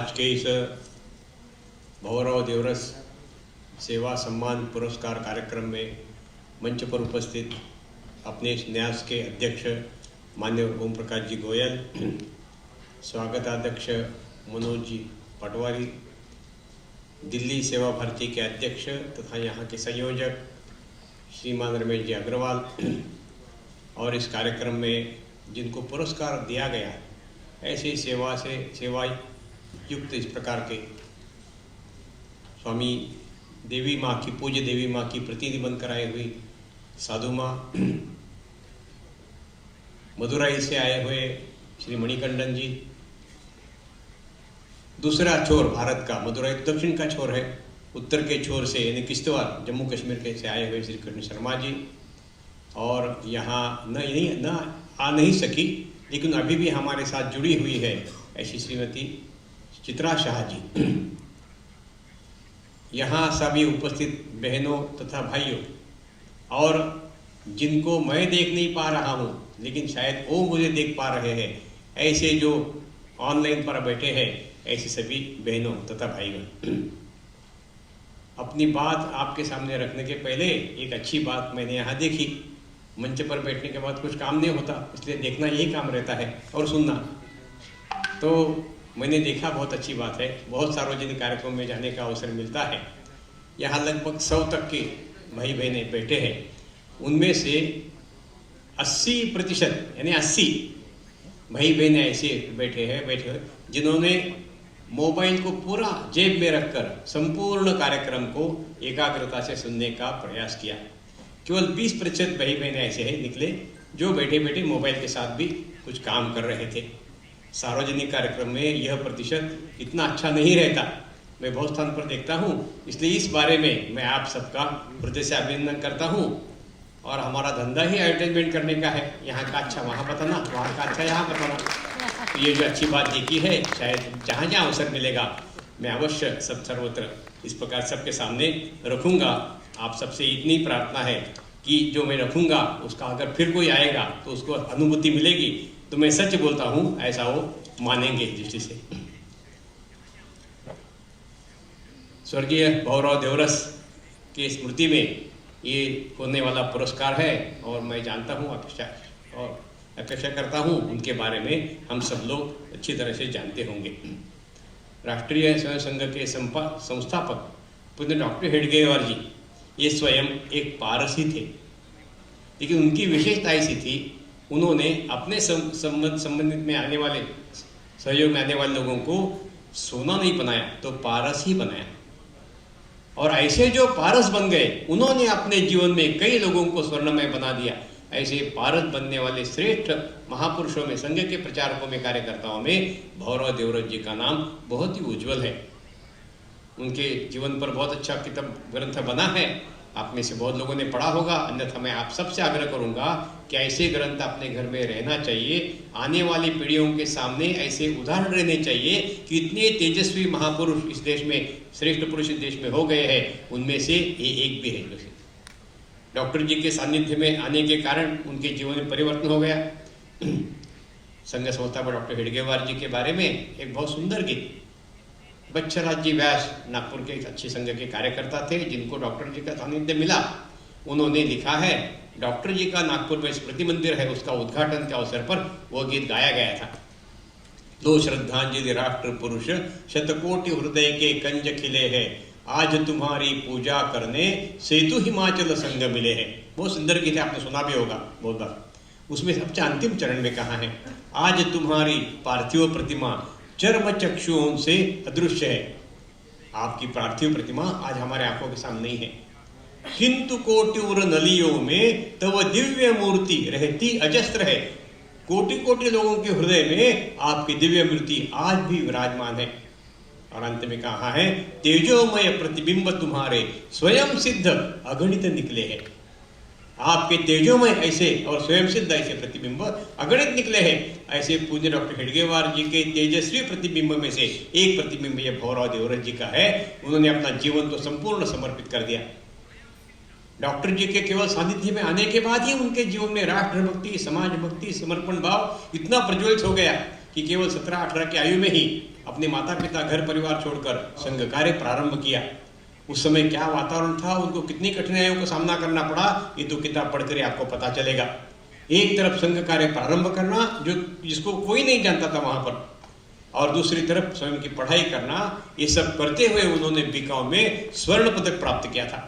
आज के इस भंवरराव देवरस सेवा सम्मान पुरस्कार कार्यक्रम में मंच पर उपस्थित अपने इस न्यास के अध्यक्ष माननीय ओम प्रकाश जी गोयल, स्वागताध्यक्ष मनोज जी पटवारी, दिल्ली सेवा भारती के अध्यक्ष तथा यहाँ के संयोजक श्रीमान रमेश जी अग्रवाल और इस कार्यक्रम में जिनको पुरस्कार दिया गया ऐसी सेवा युक्त इस प्रकार के स्वामी देवी माँ की पूज्य देवी माँ की प्रतिनिधि बनकर आए हुई साधु माँ, मदुराई से आए हुए श्री मणिकंडन जी, दूसरा छोर भारत का, मदुराई दक्षिण का छोर है, उत्तर के छोर से यानी किश्तवाड़ जम्मू कश्मीर के से आए हुए श्री कृष्ण शर्मा जी, और यहाँ न आ नहीं सकी लेकिन अभी भी हमारे साथ जुड़ी हुई है ऐसी श्रीमती चित्रा शाह जी। यहाँ सभी उपस्थित बहनों तथा भाइयों और जिनको मैं देख नहीं पा रहा हूँ लेकिन शायद वो मुझे देख पा रहे हैं, ऐसे जो ऑनलाइन पर बैठे हैं ऐसे सभी बहनों तथा भाइयों, अपनी बात आपके सामने रखने के पहले एक अच्छी बात मैंने यहाँ देखी। मंच पर बैठने के बाद कुछ काम नहीं होता, इसलिए देखना यही काम रहता है और सुनना। तो मैंने देखा बहुत अच्छी बात है, बहुत सार्वजनिक कार्यक्रम में जाने का अवसर मिलता है। यहाँ लगभग 100 तक के भाई बहने बैठे हैं, उनमें से 80% यानी 80 भाई बहने ऐसे बैठे जिन्होंने मोबाइल को पूरा जेब में रखकर संपूर्ण कार्यक्रम को एकाग्रता से सुनने का प्रयास किया। केवल 20% भाई बहने ऐसे हैं निकले जो बैठे बैठे मोबाइल के साथ भी कुछ काम कर रहे थे। सार्वजनिक कार्यक्रम में यह प्रतिशत इतना अच्छा नहीं रहता, मैं बहुत स्थान पर देखता हूँ। इसलिए इस बारे में मैं आप सबका हृदय से अभिनंदन करता हूँ। और हमारा धंधा ही एडवर्टाइजमेंट करने का है, यहाँ का अच्छा वहाँ बताना, वहाँ का अच्छा यहाँ बताना। तो ये जो अच्छी बात देखी है, शायद जहाँ जहाँ अवसर मिलेगा मैं अवश्य सर्वत्र इस प्रकार सबके सामने रखूँगा। आप सबसे इतनी प्रार्थना है कि जो मैं रखूँगा उसका अगर फिर कोई आएगा तो उसको अनुभूति मिलेगी, तो मैं सच बोलता हूँ ऐसा वो मानेंगे दृष्टि से। स्वर्गीय भंवरराव देवरस की स्मृति में ये होने वाला पुरस्कार है और मैं जानता हूँ अपेक्षा करता हूँ उनके बारे में हम सब लोग अच्छी तरह से जानते होंगे। राष्ट्रीय स्वयं संघ के संस्थापक पूज्य डॉक्टर हेडगेवार जी ये स्वयं एक पारसी थे, लेकिन उनकी विशेषता ऐसी थी, उन्होंने अपने संबंधित में आने वाले सहयोग में आने वाले लोगों को सोना नहीं बनाया तो पारस ही बनाया। और ऐसे जो पारस बन गए उन्होंने अपने जीवन में कई लोगों को स्वर्णमय बना दिया। ऐसे पारस बनने वाले श्रेष्ठ महापुरुषों में, संघ के प्रचारकों में, कार्यकर्ताओं में भंवरराव देवरस जी का नाम बहुत ही उज्जवल है। उनके जीवन पर बहुत अच्छा किताब ग्रंथ बना है, आप में से बहुत लोगों ने पढ़ा होगा। अन्यथा मैं आप सबसे आग्रह करूंगा कि ऐसे ग्रंथ अपने घर में रहना चाहिए। आने वाली पीढ़ियों के सामने ऐसे उदाहरण रहने चाहिए कि इतने तेजस्वी महापुरुष इस देश में, श्रेष्ठ पुरुष इस देश में हो गए हैं, उनमें से ये एक भी है। जैसे डॉक्टर जी के सानिध्य में आने के कारण उनके जीवन में परिवर्तन हो गया। संघ संस्थापक डॉक्टर हेडगेवार जी के बारे में एक बहुत सुंदर गीत, बच्चराज जी व्यास नागपुर के एक अच्छे संघ के कार्यकर्ता थे जिनको डॉक्टर जी का सानिध्य मिला। उन्होंने लिखा है, डॉक्टर जी का नागपुर में स्मृति मंदिर है, उसका उद्घाटन के अवसर पर वो गीत गाया गया था। दो श्रद्धांजलि राष्ट्र पुरुष, शतकोटि हृदय के कंज खिले हैं, आज तुम्हारी पूजा करने सेतु हिमाचल संग मिले हैं। बहुत सुंदर गीत है, आपने सुना भी होगा बहुत बार। उसमें सबसे अंतिम चरण में कहा है, आज तुम्हारी पार्थिव प्रतिमा चर्म चक्षुओं से अदृश्य है। आपकी पार्थिव प्रतिमा आज हमारे आंखों के सामने ही है, किंतु कोटिउर नलियों में तव दिव्य मूर्ति रहती अजस्त्र है। कोटि कोटि लोगों के हृदय में आपकी दिव्य मूर्ति आज भी विराजमान है। और अंत में कहा है, तेजोमय प्रतिबिंब तुम्हारे स्वयं सिद्ध अगणित निकले हैं। आपके तेजोमय ऐसे और स्वयं सिद्ध ऐसे प्रतिबिंब अगणित निकले हैं। ऐसे पूज्य डॉक्टर हेडगेवार जी के तेजस्वी प्रतिबिंब में से एक प्रतिबिंब ये भंवरराव देवरस जी का है। उन्होंने अपना जीवन तो संपूर्ण समर्पित कर दिया। डॉक्टर जी के केवल सानिध्य में आने के बाद ही उनके जीवन में राष्ट्र भक्ति, समाज भक्ति, समर्पण भाव इतना प्रज्वलित हो गया कि केवल 17-18 की आयु में ही अपने माता पिता घर परिवार छोड़कर संघ कार्य प्रारंभ किया। उस समय क्या वातावरण था, उनको कितनी कठिनाइयों का सामना करना पड़ा, ये तो किताब पढ़कर ही आपको पता चलेगा। एक तरफ संघ कार्य प्रारंभ करना जो जिसको कोई नहीं जानता था वहां पर, और दूसरी तरफ स्वयं की पढ़ाई करना, ये सब करते हुए उन्होंने बीकॉम में स्वर्ण पदक प्राप्त किया था।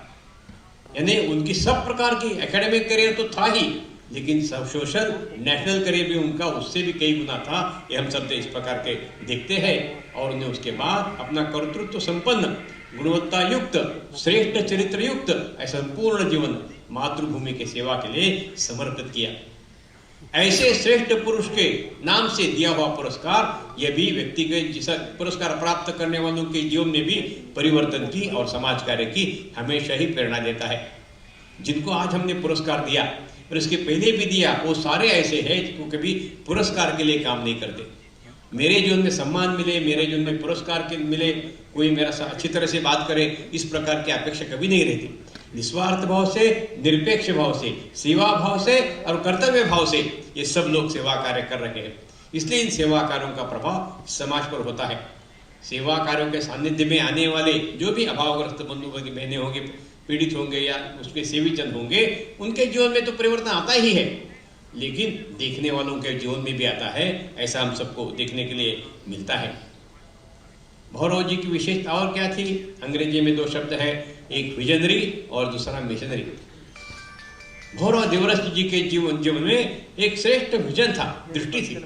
यानी उनकी सब प्रकार की एकेडमिक करियर तो था ही, लेकिन सोशल नेशनल करियर भी उनका उससे भी कई गुना था। ये हम सब इस प्रकार के देखते हैं। और उन्हें उसके बाद अपना कर्तृत्व संपन्न, गुणवत्ता युक्त, श्रेष्ठ चरित्र युक्त ऐसा संपूर्ण जीवन मातृभूमि की सेवा के लिए समर्पित किया। ऐसे श्रेष्ठ पुरुष के नाम से दिया हुआ पुरस्कार, यह भी व्यक्ति के जिस पुरस्कार प्राप्त करने वालों के जीवन में भी परिवर्तन की और समाज कार्य की हमेशा ही प्रेरणा देता है। जिनको आज हमने पुरस्कार दिया और इसके पहले भी दिया, वो सारे ऐसे हैं जिनको कभी पुरस्कार के लिए काम नहीं करते। मेरे जीवन में सम्मान मिले, मेरे जीवन में पुरस्कार के मिले, कोई मेरा अच्छी तरह से बात करे, इस प्रकार की अपेक्षा कभी नहीं रहती। निस्वार्थ भाव से, निरपेक्ष भाव से, सेवा भाव से और कर्तव्य भाव से ये सब लोग सेवा कार्य कर रहे हैं। इसलिए इन सेवा कार्यों का प्रभाव समाज पर होता है। सेवा कार्यों के सानिध्य में आने वाले जो भी अभावग्रस्त बंधु बहनें होंगे, पीड़ित होंगे या उसके सेविजन होंगे, उनके जीवन में तो परिवर्तन आता ही है, लेकिन देखने वालों के जीवन में भी आता है। ऐसा हम सबको देखने के लिए मिलता है। भौरव जी की विशेषता और क्या थी? अंग्रेजी में 2 शब्द है, एक विजनरी और दूसरा मिशनरी। भौरव देवरस जी के जीवन में एक श्रेष्ठ विजन था, दृष्टि थी,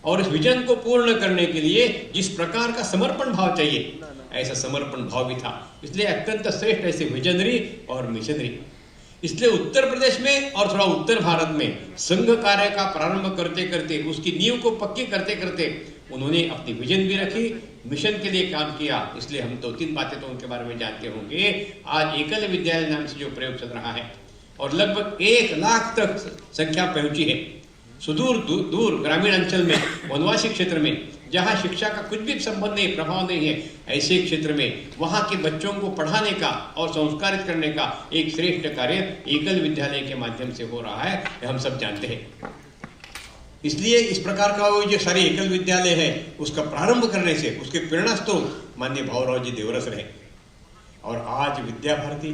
और इस विजन को पूर्ण करने के लिए जिस प्रकार का समर्पण भाव चाहिए, ऐसा समर्पण भाव भी था। इसलिए अत्यंत श्रेष्ठ ऐसे विजनरी और मिशनरी। इसलिए उत्तर प्रदेश में और थोड़ा उत्तर भारत में संघ कार्य का प्रारंभ करते करते, उसकी नींव को पक्की करते करते उन्होंने अपनी विजन भी रखी, मिशन के लिए काम किया। इसलिए हम 2-3 बातें तो उनके बारे में जानते होंगे। आज एकल विद्यालय नाम से जो प्रयोग चल रहा है और लगभग 1 लाख तक संख्या पहुंची है। सुदूर दूर ग्रामीण अंचल में, वनवासी क्षेत्र में, जहां शिक्षा का कुछ भी संबंध नहीं, प्रभाव नहीं है, ऐसे क्षेत्र में वहां के बच्चों को पढ़ाने का और संस्कारित करने का एक श्रेष्ठ कार्य एकल विद्यालय के माध्यम से हो रहा है, हम सब जानते हैं। इसलिए इस प्रकार का वो जो सारे एकल विद्यालय है, उसका प्रारंभ करने से उसके प्रेरणा स्रोत माननीय भाऊराव जी देवरस रहे। और आज विद्या भारती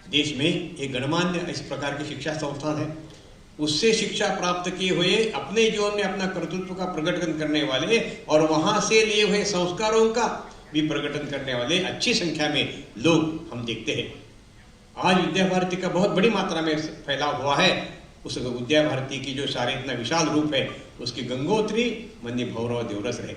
देश में एक गणमान्य इस प्रकार की शिक्षा संस्थान है। उससे शिक्षा प्राप्त किए हुए अपने जीवन में अपना कर्तृत्व का प्रकटन करने वाले और वहां से लिए हुए संस्कारों का भी प्रकटन करने वाले अच्छी संख्या में लोग हम देखते हैं। आज विद्या भारती का बहुत बड़ी मात्रा में फैलाव हुआ है। उस विद्या भारती की जो सारे इतना विशाल रूप है, उसकी गंगोत्री माननीय भाऊराव देवरस रहे।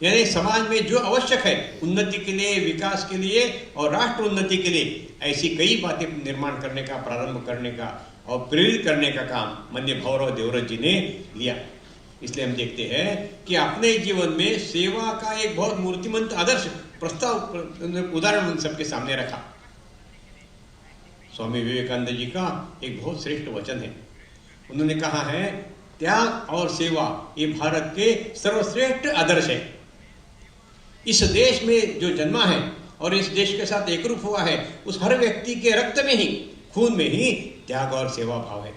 यानी समाज में जो आवश्यक है उन्नति के लिए, विकास के लिए और राष्ट्र उन्नति के लिए, ऐसी कई बातें निर्माण करने का, प्रारंभ करने का और प्रेरित करने का काम माननीय भाऊराव देवरस जी ने लिया। इसलिए हम देखते हैं कि अपने जीवन में सेवा का एक बहुत मूर्तिमंत आदर्श प्रस्ताव उदाहरण उन सबके सामने रखा। स्वामी विवेकानंद जी का एक बहुत श्रेष्ठ वचन है। उन्होंने कहा है, त्याग और सेवा ये भारत के सर्वश्रेष्ठ आदर्श है। इस देश में जो जन्मा है और इस देश के साथ एकरूप हुआ है, उस हर व्यक्ति के रक्त में ही, खून में ही त्याग और सेवा भाव है।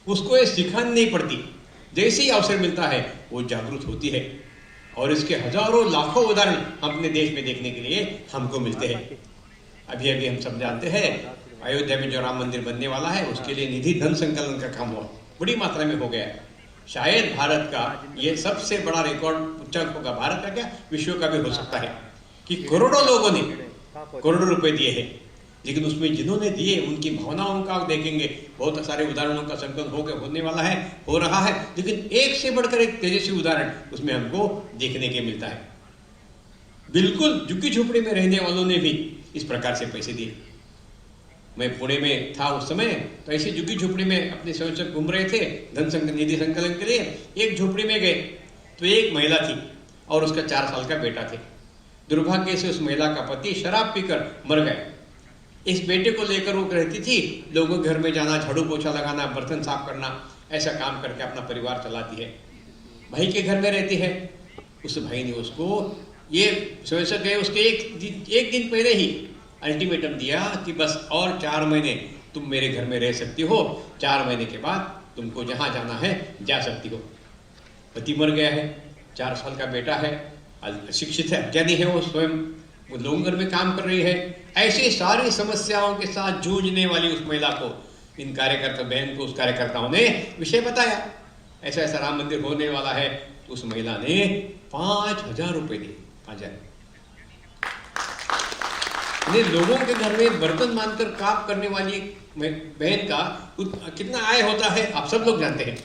उसको ये सिखानी नहीं पड़ती, जैसे ही अवसर मिलता है वो जागरूक होती है। और इसके हजारों लाखों उदाहरण अपने देश में देखने के लिए हमको मिलते हैं। अभी अभी हम सब जानते हैं अयोध्या में जो राम मंदिर बनने वाला है, उसके लिए निधि धन संकलन का काम हुआ, बड़ी मात्रा में हो गया है। शायद भारत का ये सबसे बड़ा रिकॉर्ड उच्चांक होगा, भारत का क्या विश्व का भी हो सकता है, कि करोड़ों लोगों ने करोड़ों रुपए दिए हैं। लेकिन उसमें जिन्होंने दिए उनकी भावनाओं का आप देखेंगे, बहुत सारे उदाहरणों का संकलन होने वाला है, हो रहा है। लेकिन एक से बढ़कर एक तेजस्वी उदाहरण उसमें हमको देखने के मिलता है। बिल्कुल झुग्गी झोपड़ी में रहने वालों ने भी इस प्रकार से पैसे दिए। मैं पुणे में था उस समय, तो ऐसी झुग्गी झोपड़ी में अपने स्वयं घूम रहे थे निधि संकलन के लिए। एक झोपड़ी में गए तो एक महिला थी और उसका 4 साल का बेटा थे। दुर्भाग्य से उस महिला का पति शराब पीकर मर गए। इस बेटे को लेकर वो रहती थी, लोगों के घर में जाना, झाड़ू पोछा लगाना, बर्तन साफ करना, ऐसा काम करके अपना परिवार चलाती है। भाई के घर में रहती है। उस भाई ने उसको ये स्वयं गए, उसके एक दिन पहले ही अल्टीमेटम दिया कि बस और 4 महीने तुम मेरे घर में रह सकती हो, 4 महीने के बाद तुमको जहां जाना है जा सकती हो। पति मर गया है, 4 साल का बेटा है, शिक्षित है, अज्ञानी है, वो स्वयं वो लोगों घर में काम कर रही है। ऐसी सारी समस्याओं के साथ जूझने वाली उस महिला को, इन कार्यकर्ता बहन को, उस कार्यकर्ताओं ने विषय बताया, ऐसा ऐसा राम मंदिर होने वाला है। तो उस महिला ने 5,000 रुपए दिए। 5,000 लोगों के घर में बर्तन मानकर काम करने वाली बहन का कितना आय होता है आप सब लोग जानते हैं,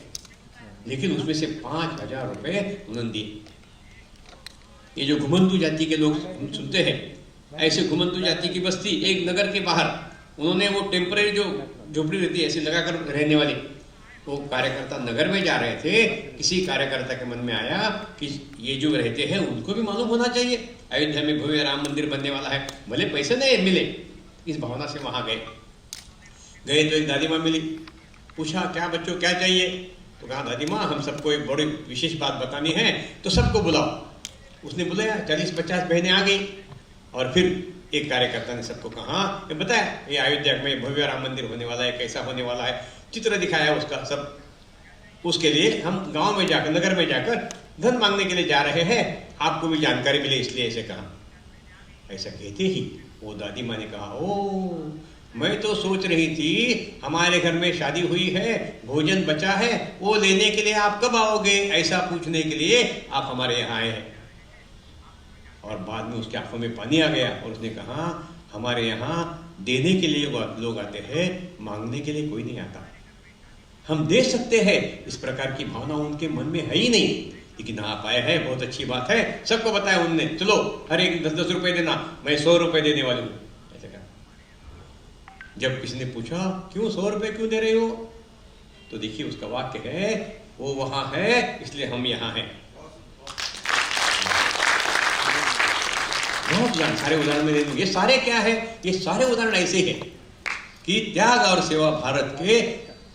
लेकिन उसमें से 5,000 रुपए उन्होंने दिए। ये जो घुमंतु जाति के लोग सुनते हैं, ऐसे घुमंतु जाति की बस्ती एक नगर के बाहर उन्होंने वो टेम्परेरी जो झोपड़ी रहती है ऐसे लगाकर रहने वाली, वो कार्यकर्ता नगर में जा रहे थे। किसी कार्यकर्ता के मन में आया कि ये जो रहते हैं उनको भी मालूम होना चाहिए, अयोध्या में भव्य राम मंदिर बनने वाला है, भले पैसे नहीं मिले, इस भावना से वहां गए तो एक दादी माँ मिली। पूछा क्या बच्चों क्या चाहिए? तो कहा दादी माँ हम सबको एक बड़ी विशेष बात बतानी है, तो सबको बुलाओ। उसने बुलाया, 40-50 बहनें आ गई और फिर एक कार्यकर्ता ने सबको कहा, बताया ये अयोध्या में भव्य राम मंदिर होने वाला है, कैसा होने वाला है, चित्र दिखाया उसका सब। उसके लिए हम गांव में जाकर, नगर में जाकर धन मांगने के लिए जा रहे हैं, आपको भी जानकारी मिले इसलिए ऐसे कहा। ऐसा कहते ही वो दादी माँ ने कहा, ओ मैं तो सोच रही थी हमारे घर में शादी हुई है, भोजन बचा है, वो लेने के लिए आप कब आओगे, ऐसा पूछने के लिए आप हमारे यहाँ आए हैं। और बाद में उसकी आंखों में पानी आ गया और उसने कहा हमारे यहाँ देने के लिए लोग आते हैं, मांगने के लिए कोई नहीं आता। हम दे सकते हैं, इस प्रकार की भावना उनके मन में है ही नहीं, लेकिन आप आए हैं, बहुत अच्छी बात है। सबको बताया उनने, चलो हर एक 10-10 रुपए देना, मैं 100 रुपए देने वाली हूँ, ऐसा कहा। जब किसी ने पूछा क्यों 100 रुपए क्यों दे रहे हो, तो देखिए उसका वाक्य है, वो वहां है इसलिए हम यहाँ हैं। बहुत सारे उदाहरण में दे दूं। ये सारे क्या है? ये सारे उदाहरण ऐसे हैं कि त्याग और सेवा भारत के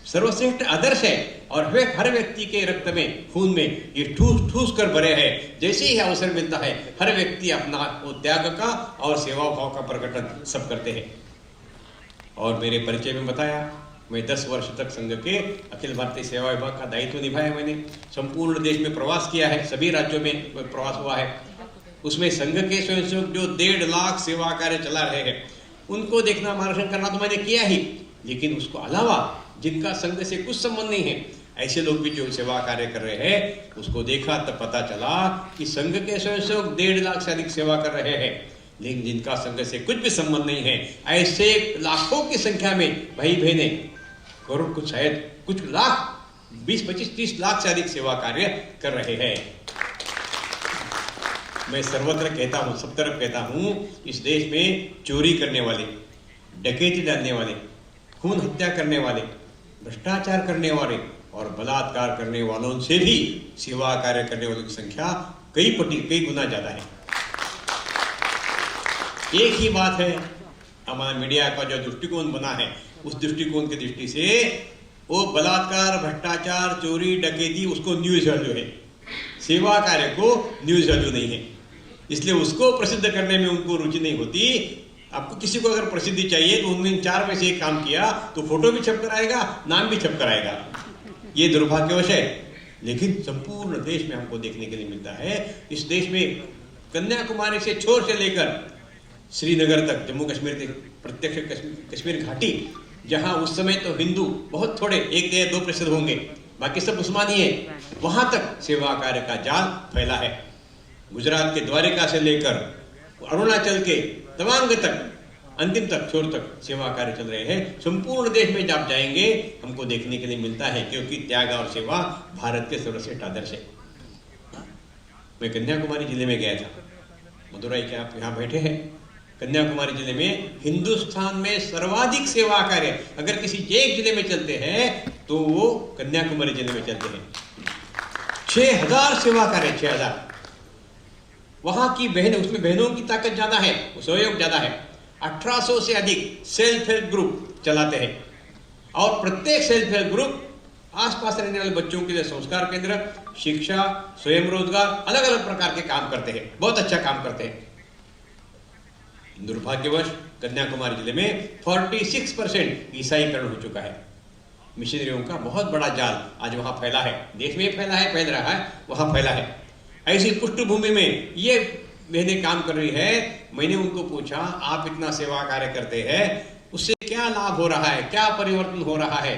सर्वश्रेष्ठ आदर्श है और वे हर व्यक्ति के रक्त में, खून में ये ठूस ठूस कर भरे हैं। जैसे ही अवसर मिलता है हर व्यक्ति अपना वो त्याग का और सेवा भाव का प्रकटन सब करते हैं। और मेरे परिचय में बताया, मैं 10 वर्ष तक संघ के अखिल भारतीय सेवा विभाग का दायित्व निभाया। मैंने संपूर्ण देश में प्रवास किया है, सभी राज्यों में प्रवास हुआ है। उसमें संघ के स्वयंसेवक जो 1.5 लाख सेवा कार्य चला रहे हैं उनको देखना, मार्गदर्शन करना तो मैंने किया ही, लेकिन उसको अलावा जिनका संघ से कुछ संबंध नहीं है, ऐसे लोग भी जो सेवा कार्य कर रहे हैं, उसको देखा तब पता चला कि संघ के स्वयंसेवक 1.5 लाख से अधिक सेवा कर रहे हैं, लेकिन जिनका संघ से कुछ भी संबंध नहीं है, ऐसे लाखों की संख्या में भाई बहने, करोड़, कुछ शायद कुछ लाख, 20, 25, 30 लाख से अधिक सेवा कार्य कर रहे हैं। मैं सर्वत्र कहता हूँ, सब तरफ कहता हूँ, इस देश में चोरी करने वाले, डकैती डालने वाले, खून हत्या करने वाले, भ्रष्टाचार करने वाले और बलात्कार करने वालों से भी सेवा कार्य करने वालों की संख्या कई गुना ज्यादा है। एक ही बात है, हमारा मीडिया का जो दृष्टिकोण बना है, उस दृष्टिकोण की दृष्टि से वो बलात्कार, भ्रष्टाचार, चोरी, डकैती उसको न्यूज वैल्यू है, सेवा कार्य को न्यूज वैल्यू नहीं है, इसलिए उसको प्रसिद्ध करने में उनको रुचि नहीं होती। आपको किसी को अगर प्रसिद्धि चाहिए तो उन्होंने 4 में से एक काम किया तो फोटो भी छप कर आएगा, नाम भी छप कर आएगा। ये दुर्भाग्यवश है, लेकिन संपूर्ण देश में हमको देखने के लिए मिलता है। इस देश में कन्याकुमारी से छोर से लेकर श्रीनगर तक, जम्मू कश्मीर तक, प्रत्यक्ष कश्मीर घाटी, जहां उस समय तो हिंदू बहुत थोड़े 1-2% होंगे, बाकी सब मुसलमान ही है, वहां तक सेवा कार्य का जाल फैला है। गुजरात के द्वारिका से लेकर अरुणाचल के तवांग तक, अंतिम तक, छोर तक सेवा कार्य चल रहे हैं। संपूर्ण देश में जब जाएंगे हमको देखने के लिए मिलता है, क्योंकि त्याग और सेवा भारत के सर्वश्रेष्ठ आदर्श है। मैं कन्याकुमारी जिले में गया था, मदुरई के आप यहाँ बैठे हैं। कन्याकुमारी जिले में हिंदुस्तान में सर्वाधिक सेवा कार्य अगर किसी एक जिले में चलते हैं तो वो कन्याकुमारी जिले में चलते हैं। 6,000 सेवा कार्य, 6,000। वहां की बहनें, उसमें बहनों की ताकत ज्यादा है, सहयोग ज्यादा है। 1800 से अधिक सेल्फ हेल्प ग्रुप चलाते हैं और प्रत्येक सेल्फ हेल्प ग्रुप आसपास रहने वाले बच्चों के लिए संस्कार केंद्र, शिक्षा, स्वयं रोजगार, अलग अलग प्रकार के काम करते हैं, बहुत अच्छा काम करते हैं। दुर्भाग्यवश कन्याकुमारी जिले में 46% ईसाईकरण हो चुका है। मिशनरियों का बहुत बड़ा जाल आज वहां फैला है, देश में फैला है, फैल रहा है, वहां फैला है। ऐसी पृष्ठभूमि में ये बहनें काम कर रही है। मैंने उनको पूछा, आप इतना सेवा कार्य करते हैं, उससे क्या लाभ हो रहा है, क्या परिवर्तन हो रहा है?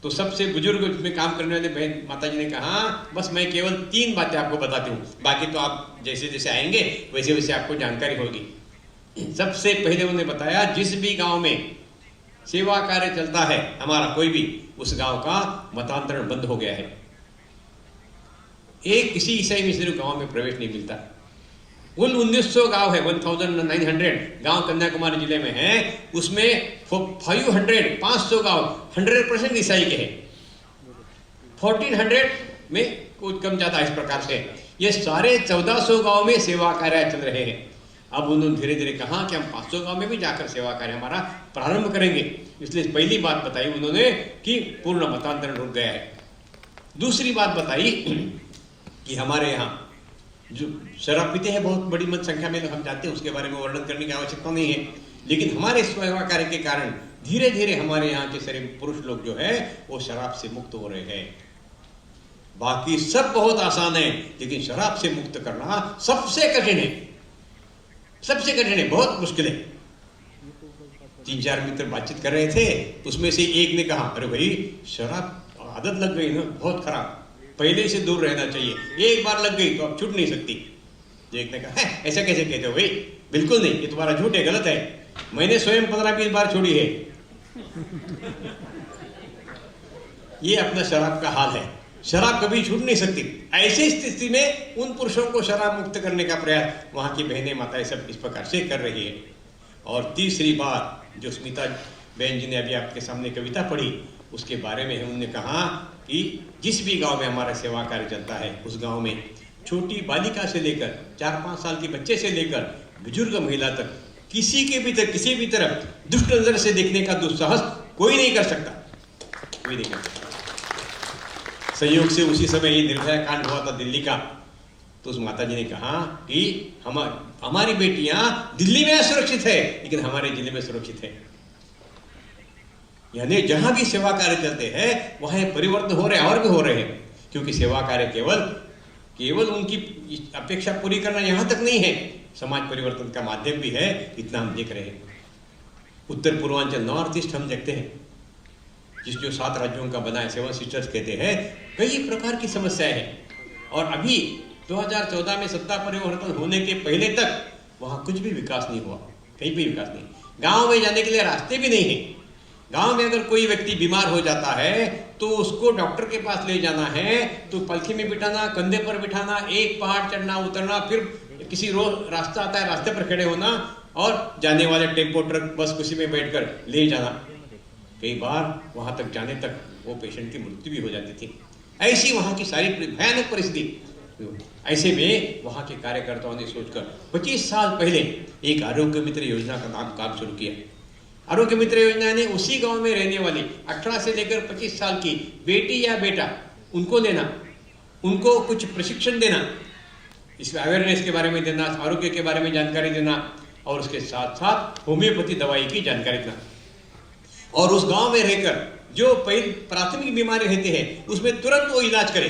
तो सबसे बुजुर्ग में काम करने वाले बहन माता जी ने कहा, बस मैं केवल 3 बातें आपको बताती हूँ, बाकी तो आप जैसे जैसे आएंगे वैसे वैसे आपको जानकारी होगी। सबसे पहले उन्होंने बताया, जिस भी गांव में सेवा कार्य चलता है हमारा कोई भी, उस गांव का मतांतरण बंद हो गया है। एक किसी ईसाई मिशनरी गांव में प्रवेश नहीं मिलता। कुल 1900 गांव है, 1900 गांव कन्याकुमारी जिले में है, उसमें 500 गांव 100% ईसाई के हैं। 1400 में कुछ कम ज्यादा इस प्रकार से ये सारे 1400 गांव में सेवा कार्य चल रहे हैं। अब उन्होंने धीरे धीरे कहा कि हम 500 गांव में भी जाकर सेवा कार्य हमारा प्रारंभ करेंगे। इसलिए पहली बात बताई उन्होंने कि पूर्ण मतांतरण रुक गया है। दूसरी बात बताई कि हमारे यहाँ जो शराब पीते हैं बहुत बड़ी मत संख्या में, हम जानते हैं, उसके बारे में वर्णन करने की आवश्यकता नहीं है, लेकिन हमारे सेवा कार्य के कारण धीरे धीरे हमारे यहाँ के सारे पुरुष लोग जो है वो शराब से मुक्त हो रहे हैं। बाकी सब बहुत आसान है, लेकिन शराब से मुक्त करना सबसे कठिन है, सबसे कठिन है, बहुत मुश्किल है। 3-4 मित्र बातचीत कर रहे थे, उसमें से एक ने कहा, अरे भाई शराब आदत लग गई ना, बहुत खराब, पहले से दूर रहना चाहिए, एक बार लग गई तो अब छूट नहीं सकती। एक ने कहा, ऐसा कैसे कहते हो भाई? बिल्कुल नहीं, ये तुम्हारा झूठ है, गलत है, मैंने स्वयं 15-20 बार छोड़ी है। ये अपना शराब का हाल है, शराब कभी छूट नहीं सकती। ऐसी स्थिति में उन पुरुषों को शराब मुक्त करने का प्रयास वहां की बहनें माताएं सब इस प्रकार से कर रही है। और तीसरी बात जो स्मिता बहन जी ने अभी आपके सामने कविता पढ़ी, उसके बारे में उन्होंने कहा कि जिस भी गांव में हमारा सेवा कार्य चलता है, उस गांव में छोटी बालिका से लेकर 4-5 साल के बच्चे से लेकर बुजुर्ग महिला तक किसी भी तरफ दुष्ट नजर से देखने का दुस्साहस कोई नहीं कर सकता, कोई नहीं कर सकता। संयोग से उसी समय ये निर्भया कांड हुआ था दिल्ली का, तो उस माता जी ने कहा कि हमारी बेटियां दिल्ली में सुरक्षित है, लेकिन हमारे जिले में सुरक्षित है। यानी जहां भी सेवा कार्य चलते हैं वहां परिवर्तन हो रहे हैं, और भी हो रहे हैं, क्योंकि सेवा कार्य केवल उनकी अपेक्षा पूरी करना यहां तक नहीं है, समाज परिवर्तन का माध्यम भी है, इतना हम देख रहे हैं। उत्तर पूर्वांचल, नॉर्थ ईस्ट हम देखते हैं, जो 7 राज्यों का बना है, 7 सिस्टर्स कहते हैं, कई प्रकार की समस्याएं हैं। और अभी 2014 में सत्ता परिवर्तन होने के पहले तक वहां कुछ भी विकास नहीं हुआ, कहीं भी विकास नहीं। गांव में जाने के लिए रास्ते भी नहीं है। गांव में अगर कोई व्यक्ति बीमार हो जाता है तो उसको डॉक्टर के पास ले जाना है तो पलखी में बिठाना, कंधे पर बिठाना, एक पहाड़ चढ़ना उतरना, फिर किसी रोड रास्ता आता है रास्ते पर खड़े होना, और जाने वाले टेम्पो ट्रक बस किसी में बैठकर ले जाना। कई बार वहां तक जाने तक वो पेशेंट की मृत्यु भी हो जाती थी। ऐसी वहां की सारी भयानक परिस्थिति। ऐसे में वहां के कार्यकर्ताओं ने सोचकर 25 साल पहले एक आरोग्य मित्र योजना का काम शुरू किया। आरोग्य मित्र योजना ने उसी गांव में रहने वाली 18 से लेकर 25 साल की बेटी या बेटा उनको लेना, उनको कुछ प्रशिक्षण देना, इस अवेयरनेस के बारे में देना, आरोग्य के बारे में जानकारी देना, और उसके साथ साथ होम्योपैथी दवाई की जानकारी देना। और उस गांव में रहकर जो प्राथमिक बीमारी रहती है उसमें तुरंत वो इलाज करे।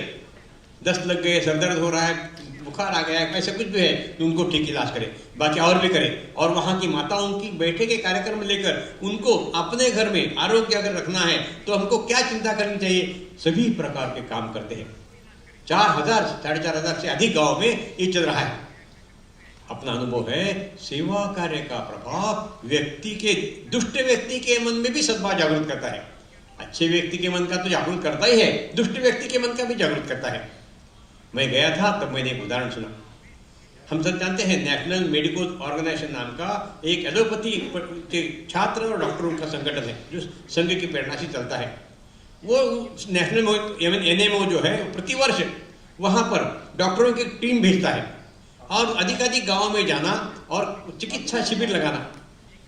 दस्त लग गए, सर दर्द हो रहा है, बुखार आ गया, ऐसा कुछ भी है तो उनको ठीक इलाज करे, बाकी और भी करे। और वहां की माताओं की बैठे के कार्यक्रम लेकर उनको अपने घर में आरोग्य अगर रखना है तो हमको क्या चिंता करनी चाहिए, सभी प्रकार के काम करते हैं। 4000 4,500 से अधिक गांव में ये चल रहा है। अपना अनुभव है, सेवा कार्य का प्रभाव दुष्ट व्यक्ति के मन में भी सद्भाव जागृत करता है। अच्छे व्यक्ति के मन का तो जागृत करता ही है, दुष्ट व्यक्ति के मन का भी जागृत करता है। मैं गया था तब मैंने एक उदाहरण सुना। हम सब जानते हैं नेशनल मेडिकल ऑर्गेनाइजेशन नाम का एक एलोपैथी के छात्र और डॉक्टरों का संगठन है जो संघ की प्रेरणा से चलता है। वो नेशनल एनएमओ जो है प्रतिवर्ष वहां पर डॉक्टरों की टीम भेजता है और अधिकाधिक गाँव में जाना और चिकित्सा शिविर लगाना,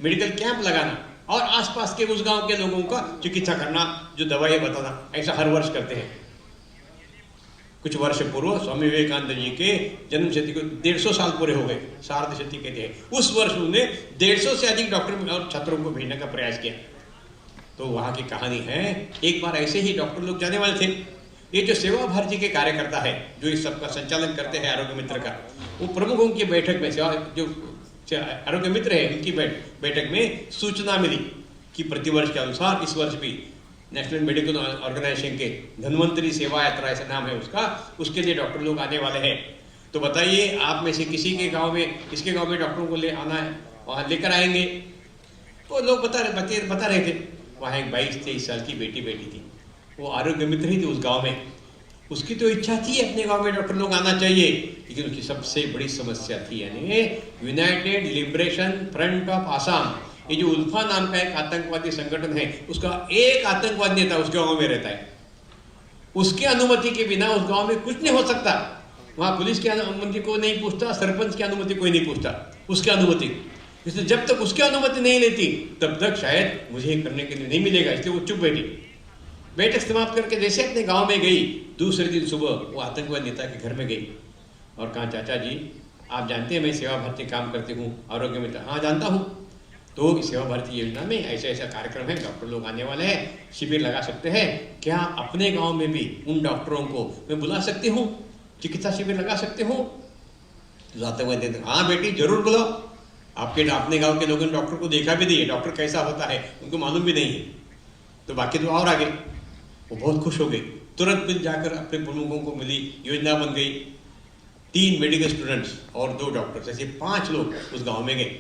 मेडिकल कैंप लगाना और आसपास के उस गांव के लोगों का चिकित्सा करना, जो दवाई बताना, ऐसा हर वर्ष करते हैं। कुछ वर्ष पूर्व स्वामी विवेकानंद जी के जन्म शती को 150 साल पूरे हो गए, सार्ध शती कहते हैं। उस वर्ष उन्होंने 150 से अधिक डॉक्टर और छात्रों को भेजने का प्रयास किया। तो वहां की कहानी है, एक बार ऐसे ही डॉक्टर लोग जाने वाले थे, ये जो सेवा भारती के कार्यकर्ता है, जो इस सबका संचालन करते हैं आरोग्य मित्र का, वो प्रमुखों की बैठक में जो आरोग्य मित्र है उनकी बैठक में सूचना मिली कि प्रतिवर्ष के अनुसार इस वर्ष भी नेशनल मेडिकल ऑर्गेनाइजेशन के धन्वंतरी सेवा यात्रा ऐसा नाम है उसका, उसके लिए डॉक्टर लोग आने वाले हैं। तो बताइए आप में से किसी के गांव में, किसके गांव में डॉक्टरों को ले आना है, वहां लेकर आएंगे। वो लोग बता रहे थे वहां एक 22-23 साल की बेटी थी, वो आरोग्य मित्र ही थी उस गांव में। उसकी तो इच्छा थी अपने गांव में डॉक्टर लोग आना चाहिए, लेकिन उसकी सबसे बड़ी समस्या थी, यानी United liberation front of Assam, ये जो उल्फा नाम का एक आतंकवादी संगठन है, उसका एक आतंकवादी नेता उसके गांव में रहता है। उसकी अनुमति के बिना उस गांव में कुछ नहीं हो सकता। वहां पुलिस की अनुमति को नहीं पूछता, सरपंच की अनुमति कोई नहीं पूछता, उसकी अनुमति। इसलिए जब तक उसकी अनुमति नहीं लेती तब तक शायद मुझे करने के लिए नहीं मिलेगा, इसलिए वो चुप बैठी। बैठक समाप्त करके जैसे अपने गांव में गई, दूसरे दिन सुबह वो आतंकवादी नेता के घर में गई और कहा, चाचा जी आप जानते हैं मैं सेवा भारती काम करती हूँ, आरोग्य मित्र। हाँ जानता हूँ। तो सेवा भारती योजना में ऐसा ऐसा कार्यक्रम है, डॉक्टर लोग आने वाले हैं, शिविर लगा सकते हैं, क्या अपने गाँव में भी उन डॉक्टरों को मैं बुला सकती हूँ, चिकित्सा शिविर लगा सकते हो? तो आतंकवादी नेता, हाँ बेटी जरूर बुलाओ। अपने गांव के लोगों ने डॉक्टर को देखा भी नहीं है, डॉक्टर कैसा होता है उनको मालूम भी नहीं है। तो बाकी तो और आगे वो बहुत खुश हो गई, तुरंत मिल जाकर अपने प्रमुखों को मिली, योजना बन गई। 3 मेडिकल स्टूडेंट्स और 2 डॉक्टर्स, ऐसे 5 लोग उस गांव में गए।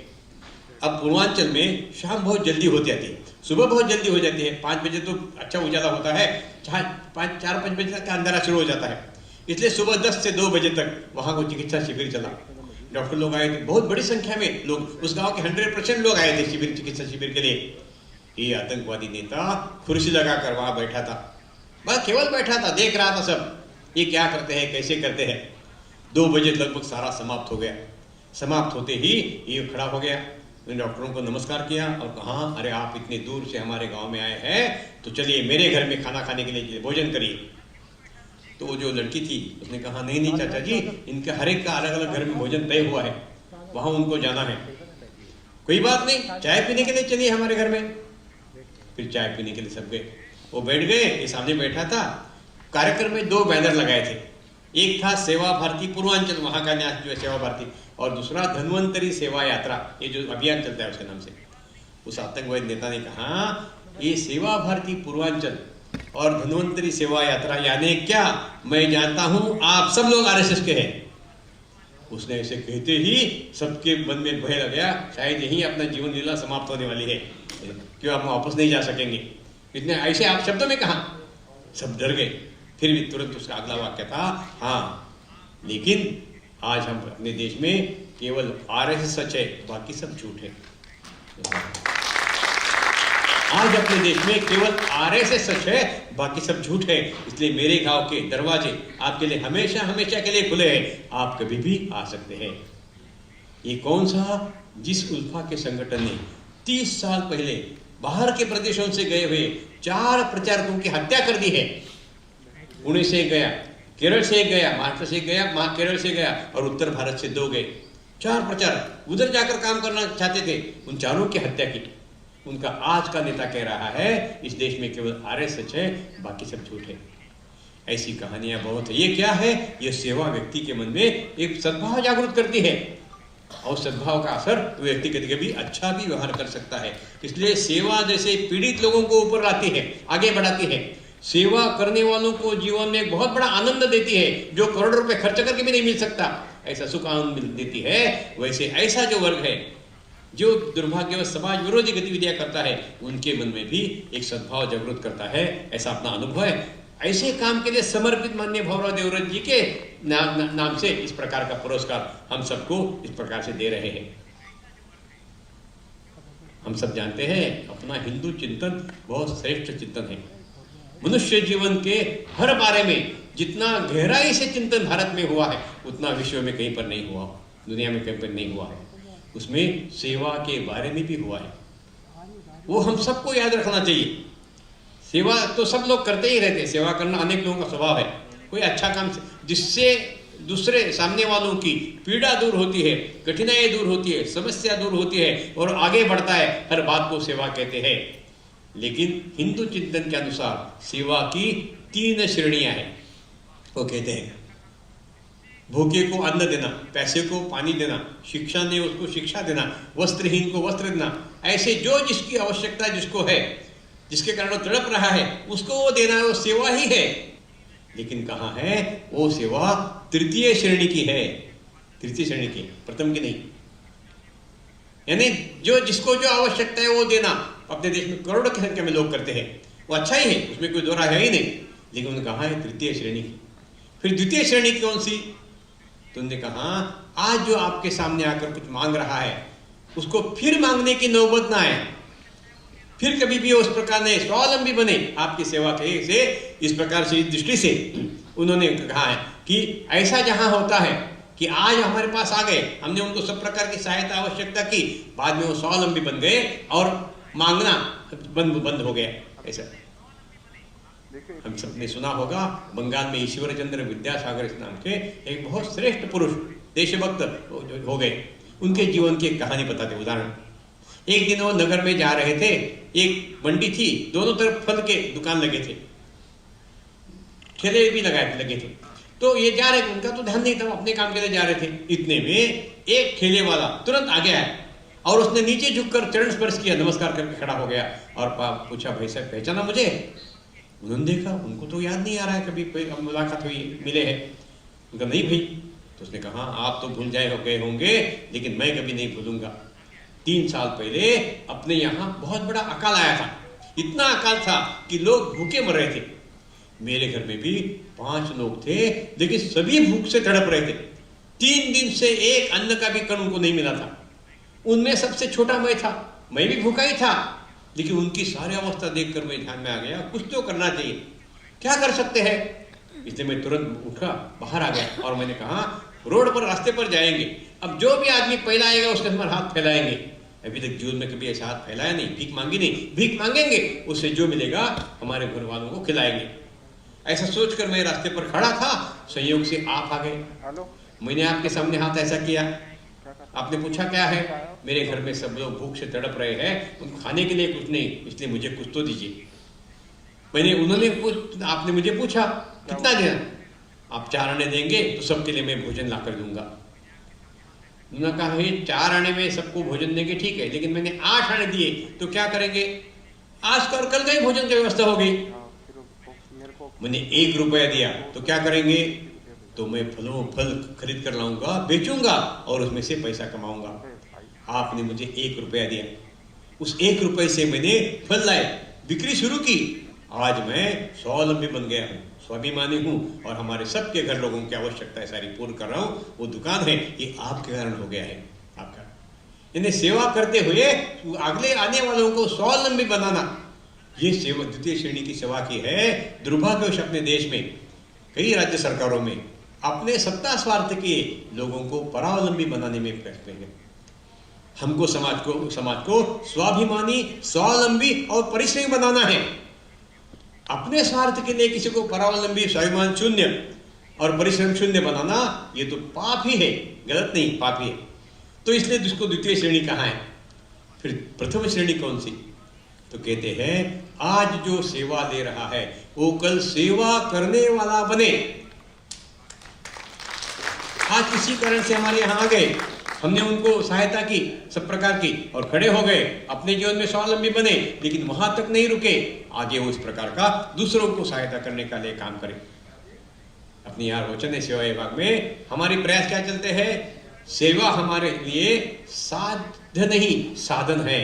अब पूर्वांचल में शाम बहुत जल्दी हो जाती है, सुबह बहुत जल्दी हो जाती है, 5 बजे तो अच्छा उजाला होता है, 4-5 बजे तक अंधेरा शुरू हो जाता है। इसलिए सुबह 10 से 2 बजे तक वहां को चिकित्सा शिविर चला। डॉक्टर लोग आए थे, बहुत बड़ी संख्या में लोग, उस गांव के 100% लोग आए थे शिविर, चिकित्सा शिविर के लिए। ये आतंकवादी नेता कुर्सी लगाकर वहां बैठा था, बस केवल बैठा था, देख रहा था सब ये क्या करते हैं, कैसे करते हैं। 2 बजे लगभग सारा समाप्त हो गया। समाप्त होते ही ये खड़ा हो गया, डॉक्टरों को नमस्कार किया और कहा, अरे आप इतने दूर से हमारे गाँव में आए हैं तो चलिए मेरे घर में खाना खाने के लिए भोजन करिए। तो वो जो लड़की थी उसने कहा, नहीं चाचा जी, इनके हर एक का अलग अलग घर में भोजन तय हुआ है, वहां उनको जाना है। कोई बात नहीं, चाय पीने के लिए चलिए हमारे घर में। फिर चाय पीने के लिए सब गए, वो बैठ गए, ये सामने बैठा था। कार्यक्रम में 2 बैनर लगाए थे, एक था सेवा भारती पूर्वांचल, वहां का न्यास जो है सेवा भारती, और दूसरा धन्वंतरी सेवा यात्रा, ये जो अभियान चलता है उसके नाम से। उस आतंकवादी नेता ने कहा, ये सेवा भारती पूर्वांचल और धन्वंतरी सेवा यात्रा यानी क्या, मैं जानता हूं आप सब लोग आरएसएस के हैं। उसने ऐसे कहते ही सबके मन में भय लग गया, शायद यही अपना जीवन लीला समाप्त होने वाली है, क्यों हम वापस नहीं जा सकेंगे। इतने ऐसे आप शब्दों में कहा, सब डर गए। फिर भी तुरंत उसका अगला वाक्य था, हाँ लेकिन आज हम अपने देश में केवल आरएसएस सच है, बाकी सब झूठ है। आज अपने देश में केवल आरएसएस सच है, बाकी सब झूठ है। इसलिए मेरे गांव के दरवाजे आपके लिए हमेशा हमेशा के लिए खुले हैं, आप कभी भी आ सकते हैं। ये कौन सा, जिस उल्फा के संगठन ने 30 साल पहले बाहर के प्रदेशों से गए हुए 4 प्रचारकों की हत्या कर दी है। पुणे से गया, केरल से गया, महाराष्ट्र से गया, केरल से गया और उत्तर भारत से 2 गए। 4 प्रचारक उधर जाकर काम करना चाहते थे, उन चारों की हत्या की। उनका आज का नेता कह रहा है, इस देश में केवल आरएसएस सच है, बाकी सब झूठ है। ऐसी कहानियां बहुत है। ये क्या है, ये सेवा व्यक्ति के मन में एक सद्भाव जागृत करती है और सद्भाव का असर व्यक्ति कभी अच्छा भी व्यवहार कर सकता है। इसलिए सेवा जैसे पीड़ित लोगों को ऊपर लाती है, आगे बढ़ाती है। सेवा करने वालों को जीवन में एक बहुत बड़ा आनंद देती है, जो करोड़ों रुपए खर्च करके भी नहीं मिल सकता, ऐसा सुख आनंद देती है। वैसे ऐसा जो वर्ग है जो दुर्भाग्यवश समाज विरोधी गतिविधियां करता है, उनके मन में भी एक सद्भाव जागृत करता है, ऐसा अपना अनुभव है। ऐसे काम के लिए समर्पित माननीय भवराव देवव्रत जी के नाम से इस प्रकार का पुरस्कार हम सबको इस प्रकार से दे रहे हैं। हम सब जानते हैं अपना हिंदू चिंतन बहुत श्रेष्ठ चिंतन है। मनुष्य जीवन के हर बारे में जितना गहराई से चिंतन भारत में हुआ है, उतना विश्व में कहीं पर नहीं हुआ, दुनिया में कहीं पर नहीं हुआ है। उसमें सेवा के बारे में भी हुआ है, वो हम सबको याद रखना चाहिए। सेवा तो सब लोग करते ही रहते हैं, सेवा करना अनेक लोगों का स्वभाव है। कोई अच्छा काम जिससे दूसरे सामने वालों की पीड़ा दूर होती है, कठिनाई दूर होती है, समस्या दूर होती है और आगे बढ़ता है, हर बात को सेवा कहते हैं। लेकिन हिंदू चिंतन के अनुसार सेवा की 3 श्रेणियां हैं। वो कहते हैं भूखे को अन्न देना, पैसे को पानी देना, शिक्षा ने उसको शिक्षा देना, वस्त्रहीन को वस्त्र देना, ऐसे जो जिसकी आवश्यकता जिसको है, जिसके कारण वो तड़प रहा है, उसको वो देना है, वो सेवा ही है। लेकिन कहाँ है वो सेवा? तृतीय श्रेणी की है, तृतीय श्रेणी की, प्रथम की नहीं। यानी जो जिसको जो आवश्यकता है वो देना। अपने देश में करोड़ों की संख्या में लोग करते हैं, वो अच्छा ही है, उसमें कोई दो राय है ही नहीं, लेकिन उन्होंने कहा है तृतीय श्रेणी की। फिर द्वितीय श्रेणी कौन सी? तो उन्होंने कहा आज जो आपके सामने आकर कुछ मांग रहा है उसको फिर मांगने की नौबत ना आए, फिर कभी भी उस प्रकार ने स्वावलंबी बने आपकी सेवा के से। इस प्रकार से, इस दृष्टि से उन्होंने कहा है कि ऐसा जहां होता है कि आज हमारे पास आ गए, हमने उनको सब प्रकार की सहायता आवश्यकता की, बाद में वो स्वावलंबी बन गए और मांगना बंद हो गया। ऐसा हम सबने सुना होगा, बंगाल में ईश्वर चंद्र विद्यासागर इस नाम के एक बहुत श्रेष्ठ पुरुष देशभक्त हो गए। उनके जीवन की एक कहानी बताते, उदाहरण। एक दिन वो नगर में जा रहे थे, एक मंडी थी, दोनों तरफ फल के दुकान लगे थे, ठेले भी लगे थे। तो ये जा रहे थे, उनका तो ध्यान नहीं था, अपने काम के लिए जा रहे थे। इतने में एक ठेले वाला तुरंत आ गया और उसने नीचे झुककर चरण स्पर्श किया, नमस्कार करके खड़ा हो गया और पूछा, भाई साहब पहचाना मुझे? उन्होंने देखा, उनको तो याद नहीं आ रहा है कभी कोई मुलाकात हुई, मिले हैं। उनका नहीं भाई। तो उसने कहा आप तो भूल गए होंगे, लेकिन मैं कभी नहीं भूलूंगा। 3 साल पहले अपने यहाँ बहुत बड़ा अकाल आया था, इतना अकाल था कि लोग भूखे मर रहे थे। मेरे घर में भी 5 लोग थे, लेकिन सभी भूख से तड़प रहे थे। 3 दिन से एक अन्न का भी कण उनको नहीं मिला था। उनमें सबसे छोटा मैं था, मैं भी भूखा ही था, लेकिन उनकी सारी अवस्था देखकर मैं ध्यान में आ गया, कुछ तो करना चाहिए, क्या कर सकते हैं। इसलिए मैं तुरंत उठा, बाहर आ गया और मैंने कहा रोड पर, रास्ते पर जाएंगे, अब जो भी आदमी पहला आएगा उसके हमारे हाथ फैलाएंगे। अभी तक जीवन में कभी ऐसा हाथ फैलाया नहीं, भीख मांगी नहीं, भीख मांगेंगे, उससे जो मिलेगा हमारे घर वालों को खिलाएंगे। ऐसा सोचकर मैं रास्ते पर खड़ा था, संयोग से आप आ गए। मैंने आपके सामने हाथ ऐसा किया, आपने पूछा क्या है? मेरे घर में सब लोग भूख से तड़प रहे हैं, उनको खाने के लिए कुछ नहीं, इसलिए मुझे कुछ तो दीजिए। आपने मुझे पूछा कितना देना? आप 4 आने देंगे तो सबके लिए मैं भोजन ला कर दूंगा। उन्होंने कहा 4 आने में सबको भोजन देंगे, ठीक है, लेकिन मैंने 8 आने दिए तो क्या करेंगे? आज का और कल का ही भोजन की व्यवस्था हो गई। मैंने 1 रुपया दिया तो क्या करेंगे? तो मैं फल खरीद कर लाऊंगा, बेचूंगा और उसमें से पैसा कमाऊंगा। आपने मुझे 1 रुपया दिया, उस 1 रुपये से मैंने फल लाए, बिक्री शुरू की। आज मैं स्वावलंबी बन गया हूँ, स्वाभिमानी हूँ और हमारे सबके घर लोगों की आवश्यकताएं सारी पूर्ण कर रहा हूँ। वो दुकान है, ये आपके कारण हो गया है। आपका यानी सेवा करते हुए अगले आने वालों को स्वावलंबी बनाना, ये सेवा द्वितीय श्रेणी की सेवा की है। दुर्भाग्यवश अपने देश में कई राज्य सरकारों में अपने सत्ता स्वार्थ के लोगों को परावलंबी बनाने में प्रयत्न है। हमको समाज को स्वाभिमानी, स्वावलंबी और परिश्रमी बनाना है। अपने स्वार्थ के लिए किसी को परावलंबी, स्वाभिमान शून्य और परिश्रम शून्य बनाना, ये तो पाप ही है, गलत नहीं, पाप ही है। तो इसलिए जिसको द्वितीय श्रेणी कहा है। फिर प्रथम श्रेणी कौन सी? तो कहते हैं आज जो सेवा ले रहा है वो कल सेवा करने वाला बने। आज किसी कारण से हमारे यहाँ आ गए, हमने उनको सहायता की सब प्रकार की और खड़े हो गए, अपने जीवन में स्वावलंबी बने, लेकिन वहां तक नहीं रुके, आगे वो इस प्रकार का दूसरों को सहायता करने का लिए काम करें। अपनी यहाँ वचन सेवा विभाग में हमारे प्रयास क्या चलते हैं? सेवा हमारे लिए साध्य नहीं साधन है।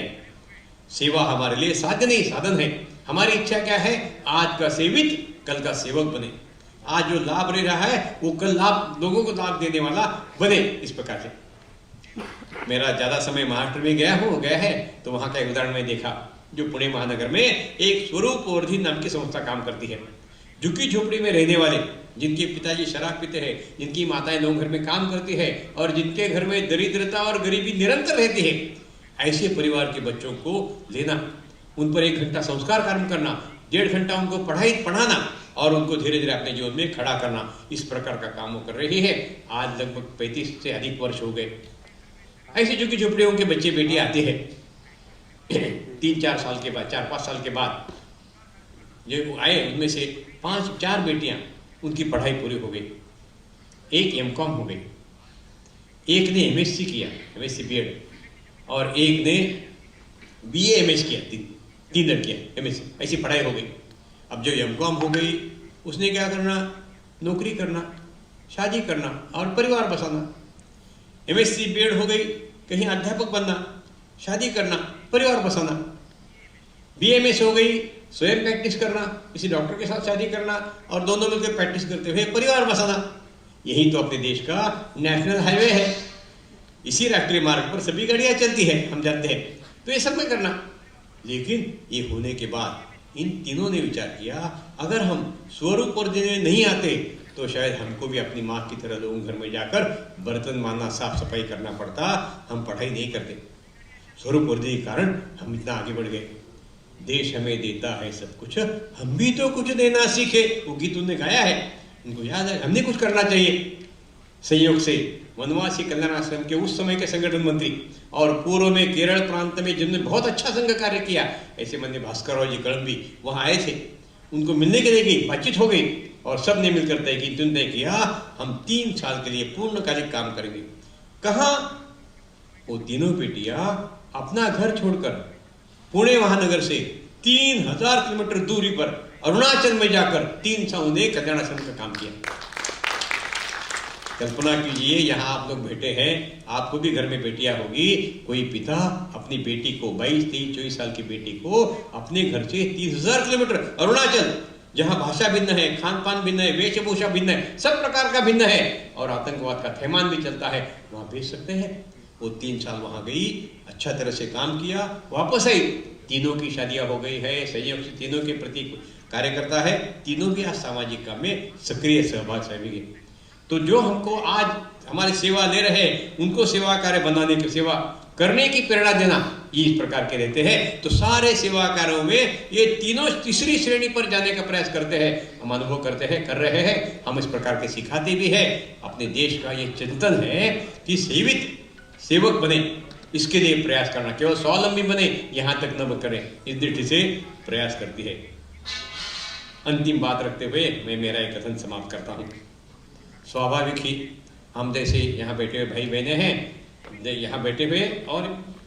सेवा हमारे लिए साध्य नहीं साधन है। हमारी इच्छा क्या है? आज का सेवित कल का सेवक बने। आज जो लाभ ले रहा है वो कल लोगों को लाभ देने वाला बने। इस प्रकार से मेरा ज्यादा समय महाराष्ट्र में गया है, तो वहां का एक उदाहरण में देखा, जो पुणे महानगर में एक स्वरूप वर्धी नाम की संस्था काम करती है। झुग्गी झोपड़ी में रहने वाले, जिनके पिताजी शराब पीते हैं, जिनकी माताएं लोग घर में काम करती है और जिनके घर में दरिद्रता और गरीबी निरंतर रहती है, ऐसे परिवार के बच्चों को लेना, उन पर 1 घंटा संस्कार कार्य करना, 1.5 घंटा उनको पढ़ाना और उनको धीरे धीरे अपने जीवन में खड़ा करना, इस प्रकार का काम वो कर रही है। आज लगभग 35 से अधिक वर्ष हो गए। ऐसे झुग्गी झोपड़ियों के बच्चे बेटियां आते हैं 3-4 साल के बाद, 4-5 साल के बाद जो आए, उनमें से 5-4 बेटियां उनकी पढ़ाई पूरी हो गई, एक एमकॉम हो गई, एक ने एमएससी किया, एमएससी बीएड, और एक ने बीए एमएस किया, तीन लड़कियां एमएससी, ऐसी पढ़ाई हो गई। अब जो एमकॉम हो गई उसने क्या करना, नौकरी करना, शादी करना और परिवार बसाना। एमएससी बीएड हो गई, कहीं अध्यापक बनना, शादी करना, परिवार बसाना। बीएमएस हो गई, स्वयं प्रैक्टिस करना, किसी डॉक्टर के साथ शादी करना और दोनों मिलकर प्रैक्टिस करते हुए परिवार बसाना। यही तो अपने देश का नेशनल हाईवे है, इसी राष्ट्रीय मार्ग पर सभी गाड़ियां चलती है, हम जानते हैं। तो ये सब में करना। लेकिन ये होने के बाद इन तीनों ने विचार किया, अगर हम स्वरूप और देने नहीं आते तो शायद हमको भी अपनी माँ की तरह लोगों घर में जाकर बर्तन मारना, साफ सफाई करना पड़ता, हम पढ़ाई नहीं करते। स्वरूप और के कारण हम इतना आगे बढ़ गए। देश हमें देता है सब कुछ, हम भी तो कुछ देना सीखे। वो गीत उन्होंने गाया है, उनको याद है, हमने कुछ करना चाहिए। संयोग से वनवासी कल्याण आश्रम के उस समय के संगठन मंत्री और पूर्व में केरल प्रांत में जिन्होंने बहुत अच्छा संघ कार्य किया, ऐसे मन्ने भास्कर जी कड़म्बी वहां आए थे। उनको मिलने के लिए गई, बातचीत हो गई और सब ने मिलकर तय किया हम 3 साल के लिए पूर्णकालिक काम करेंगे। कहा, वो तीनों बेटियां अपना घर छोड़कर पुणे महानगर से 3000 किलोमीटर दूरी पर अरुणाचल में जाकर 3 साल ने कल्याण आश्रम का काम किया। कल्पना कीजिए, यहाँ आप लोग बैठे हैं, आपको भी घर में बेटियां होगी। कोई पिता अपनी बेटी को, 22, 23, 24 साल की बेटी को अपने घर से 30,000 किलोमीटर अरुणाचल, जहाँ भाषा भिन्न है, खान पान भिन्न है, वेशभूषा भिन्न है, सब प्रकार का भिन्न है और आतंकवाद का थैमान भी चलता है, वहां भेज सकते हैं। वो 3 साल वहां गई, अच्छा तरह से काम किया, वापस आई। तीनों की शादियां हो गई है, संयोग से तीनों के प्रति कार्यकर्ता है, तीनों भी आज सामाजिक काम में सक्रिय सहभागी है। तो जो हमको आज हमारी सेवा ले रहे हैं, उनको सेवा कार्य बनाने की, सेवा करने की प्रेरणा देना, ये इस प्रकार के रहते हैं। तो सारे सेवा कार्यों में ये तीनों तीसरी श्रेणी पर जाने का प्रयास करते हैं, हम अनुभव करते हैं, कर रहे हैं, हम इस प्रकार के सिखाते भी हैं। अपने देश का ये चिंतन है कि सेवक बने, इसके लिए प्रयास करना, केवल स्वावलंबी बने यहाँ तक न करें, इस दृष्टि से प्रयास करती है। अंतिम बात रखते हुए मैं मेरा एक कथन समाप्त करता हूँ। स्वाभाविक ही हम जैसे यहाँ बैठे हुए भाई बहने हैं, यहाँ बैठे हुए और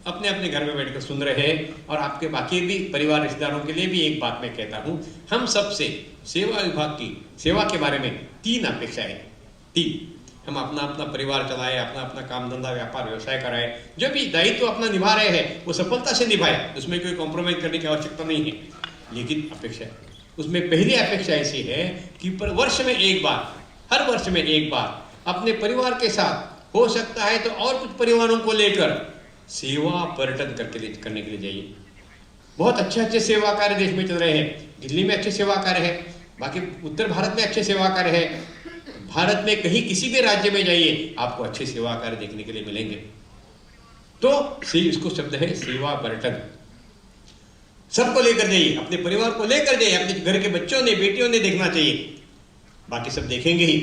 अपने अपने घर में बैठकर सुन रहे हैं, और आपके बाकी भी परिवार रिश्तेदारों के लिए भी एक बात मैं कहता हूँ, हम सबसे सेवा विभाग की सेवा के बारे में 3 अपेक्षाएं। 3, हम अपना अपना परिवार चलाए, अपना अपना काम धंधा व्यापार व्यवसाय कराए, जो भी दायित्व अपना निभा रहे हैं वो सफलता से निभाए, उसमें कोई कॉम्प्रोमाइज करने की आवश्यकता नहीं है। लेकिन अपेक्षा, उसमें पहली अपेक्षा ऐसी है कि वर्ष में एक बार, हर वर्ष में एक बार अपने परिवार के साथ, हो सकता है तो और कुछ परिवारों को लेकर सेवा पर्यटन करने के लिए जाइए। बहुत अच्छे सेवा कार्य देश में चल रहे हैं। दिल्ली में अच्छे सेवा कार्य है, बाकी उत्तर भारत में अच्छे सेवा कार्य है। भारत में कहीं किसी भी राज्य में जाइए, आपको अच्छे सेवा कार्य देखने के लिए मिलेंगे। तो इसको शब्द है सेवा पर्यटन। सबको लेकर जाइए, अपने परिवार को लेकर जाइए, अपने घर के बच्चों ने, बेटियों ने देखना चाहिए, बाकी सब देखेंगे ही।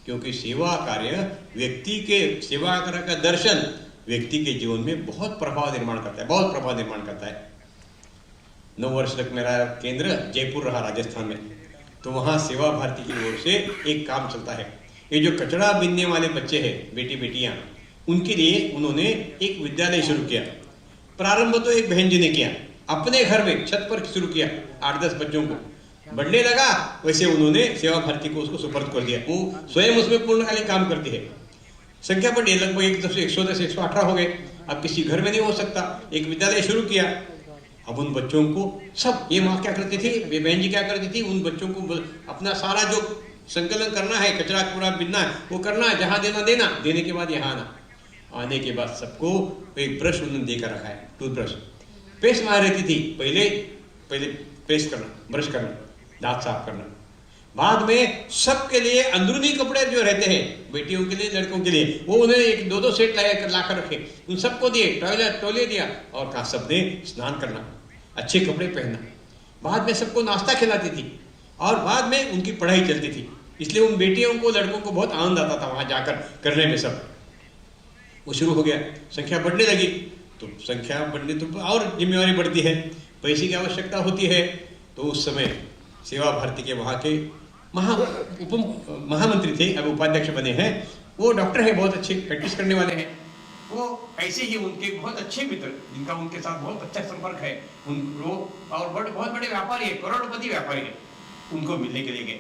क्योंकि सेवा कार्य व्यक्ति के, सेवा कार्य का दर्शन व्यक्ति के जीवन में बहुत प्रभाव निर्माण करता है, बहुत प्रभाव निर्माण करता है। 9 वर्ष तक मेरा केंद्र जयपुर रहा, राजस्थान में। तो वहाँ सेवा भारती की ओर से एक काम चलता है। ये जो कचरा बीनने वाले बच्चे हैं, बेटी बेटियां, उनके लिए उन्होंने एक विद्यालय शुरू किया। प्रारंभ तो एक बहन जी ने किया, अपने घर में छत पर शुरू किया, 8-10 बच्चों को। बढ़ने लगा, वैसे उन्होंने सेवा भारती को उसको सुपर्द कर दिया। वो स्वयं उसमें पूर्णकालिक काम करती है। संख्या बढ़ी, लगभग 118 हो गए। अब किसी घर में नहीं हो सकता, एक विद्यालय शुरू किया। अब उन बच्चों को सब, ये माँ क्या करती थी, ये बहन जी क्या करती थी, उन बच्चों को अपना सारा जो संकलन करना है, कचरा कूड़ा बिनना है, वो करना है, जहाँ देना देना, देने के बाद यहाँ आना। आने के बाद सबको एक ब्रश उन्होंने देकर रखा है, टूथब्रश। पेस्ट मार रहती थी, पहले पेस्ट करना, ब्रश करना, दांत साफ करना। बाद में सबके लिए अंदरूनी कपड़े जो रहते हैं, बेटियों के लिए, लड़कों के लिए, वो उन्हें 1-2 सेट लाकर रखे, उन सबको दिए। टॉयलेट दिया और कहा सबने स्नान करना, अच्छे कपड़े पहनना। बाद में सबको नाश्ता खिलाती थी और बाद में उनकी पढ़ाई चलती थी। इसलिए उन बेटियों को, लड़कों को बहुत आनंद आता था वहां जाकर करने में। सब वो शुरू हो गया, संख्या बढ़ने लगी। तो संख्या बढ़ने तो और जिम्मेवारी बढ़ती है, पैसे की आवश्यकता होती है। तो उस समय सेवा भारती के वहाँ के उप महामंत्री थे, अब उपाध्यक्ष बने हैं। वो डॉक्टर है, बहुत अच्छे प्रैक्टिस करने वाले हैं। वो ऐसे ही उनके बहुत अच्छे मित्र, जिनका उनके साथ बहुत अच्छा संपर्क है, उनको और बहुत बड़े व्यापारी है, करोड़पति व्यापारी है, उनको मिलने के लिए गए